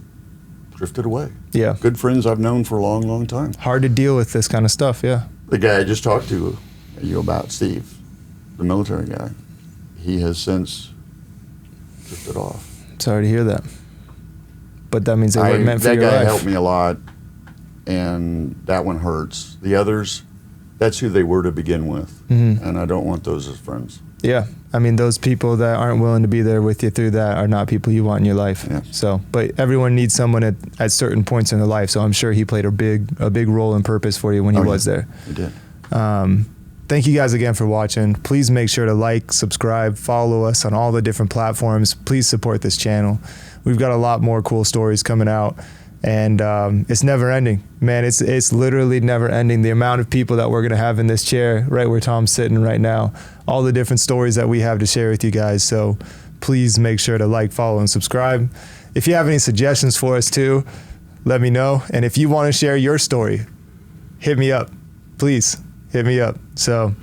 drifted away. Yeah. Good friends I've known for a long, long time. Hard to deal with this kind of stuff, yeah. The guy I just talked to you about, Steve, the military guy, he has since drifted off. Sorry to hear that. But that means they weren't meant for your life. That guy helped me a lot, and that one hurts. The others, that's who they were to begin with, and I don't want those as friends. Yeah, I mean, those people that aren't willing to be there with you through that are not people you want in your life. Yeah. So, but everyone needs someone at certain points in their life. So I'm sure he played a big role and purpose for you when he was there. He did. Thank you guys again for watching. Please make sure to like, subscribe, follow us on all the different platforms. Please support this channel. We've got a lot more cool stories coming out, and it's never ending, man. It's literally never ending. The amount of people that we're gonna have in this chair, right where Tom's sitting right now, all the different stories that we have to share with you guys. So please make sure to like, follow, and subscribe. If you have any suggestions for us too, let me know. And if you want to share your story, hit me up. Please hit me up. So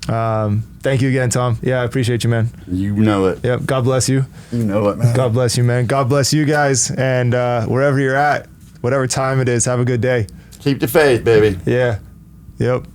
thank you again, Tom. Yeah, I appreciate you, man. You know it. Yep. God bless you. You know it, man. God bless you, man. God bless you guys. And wherever you're at, whatever time it is, have a good day. Keep the faith, baby. Yeah. Yep.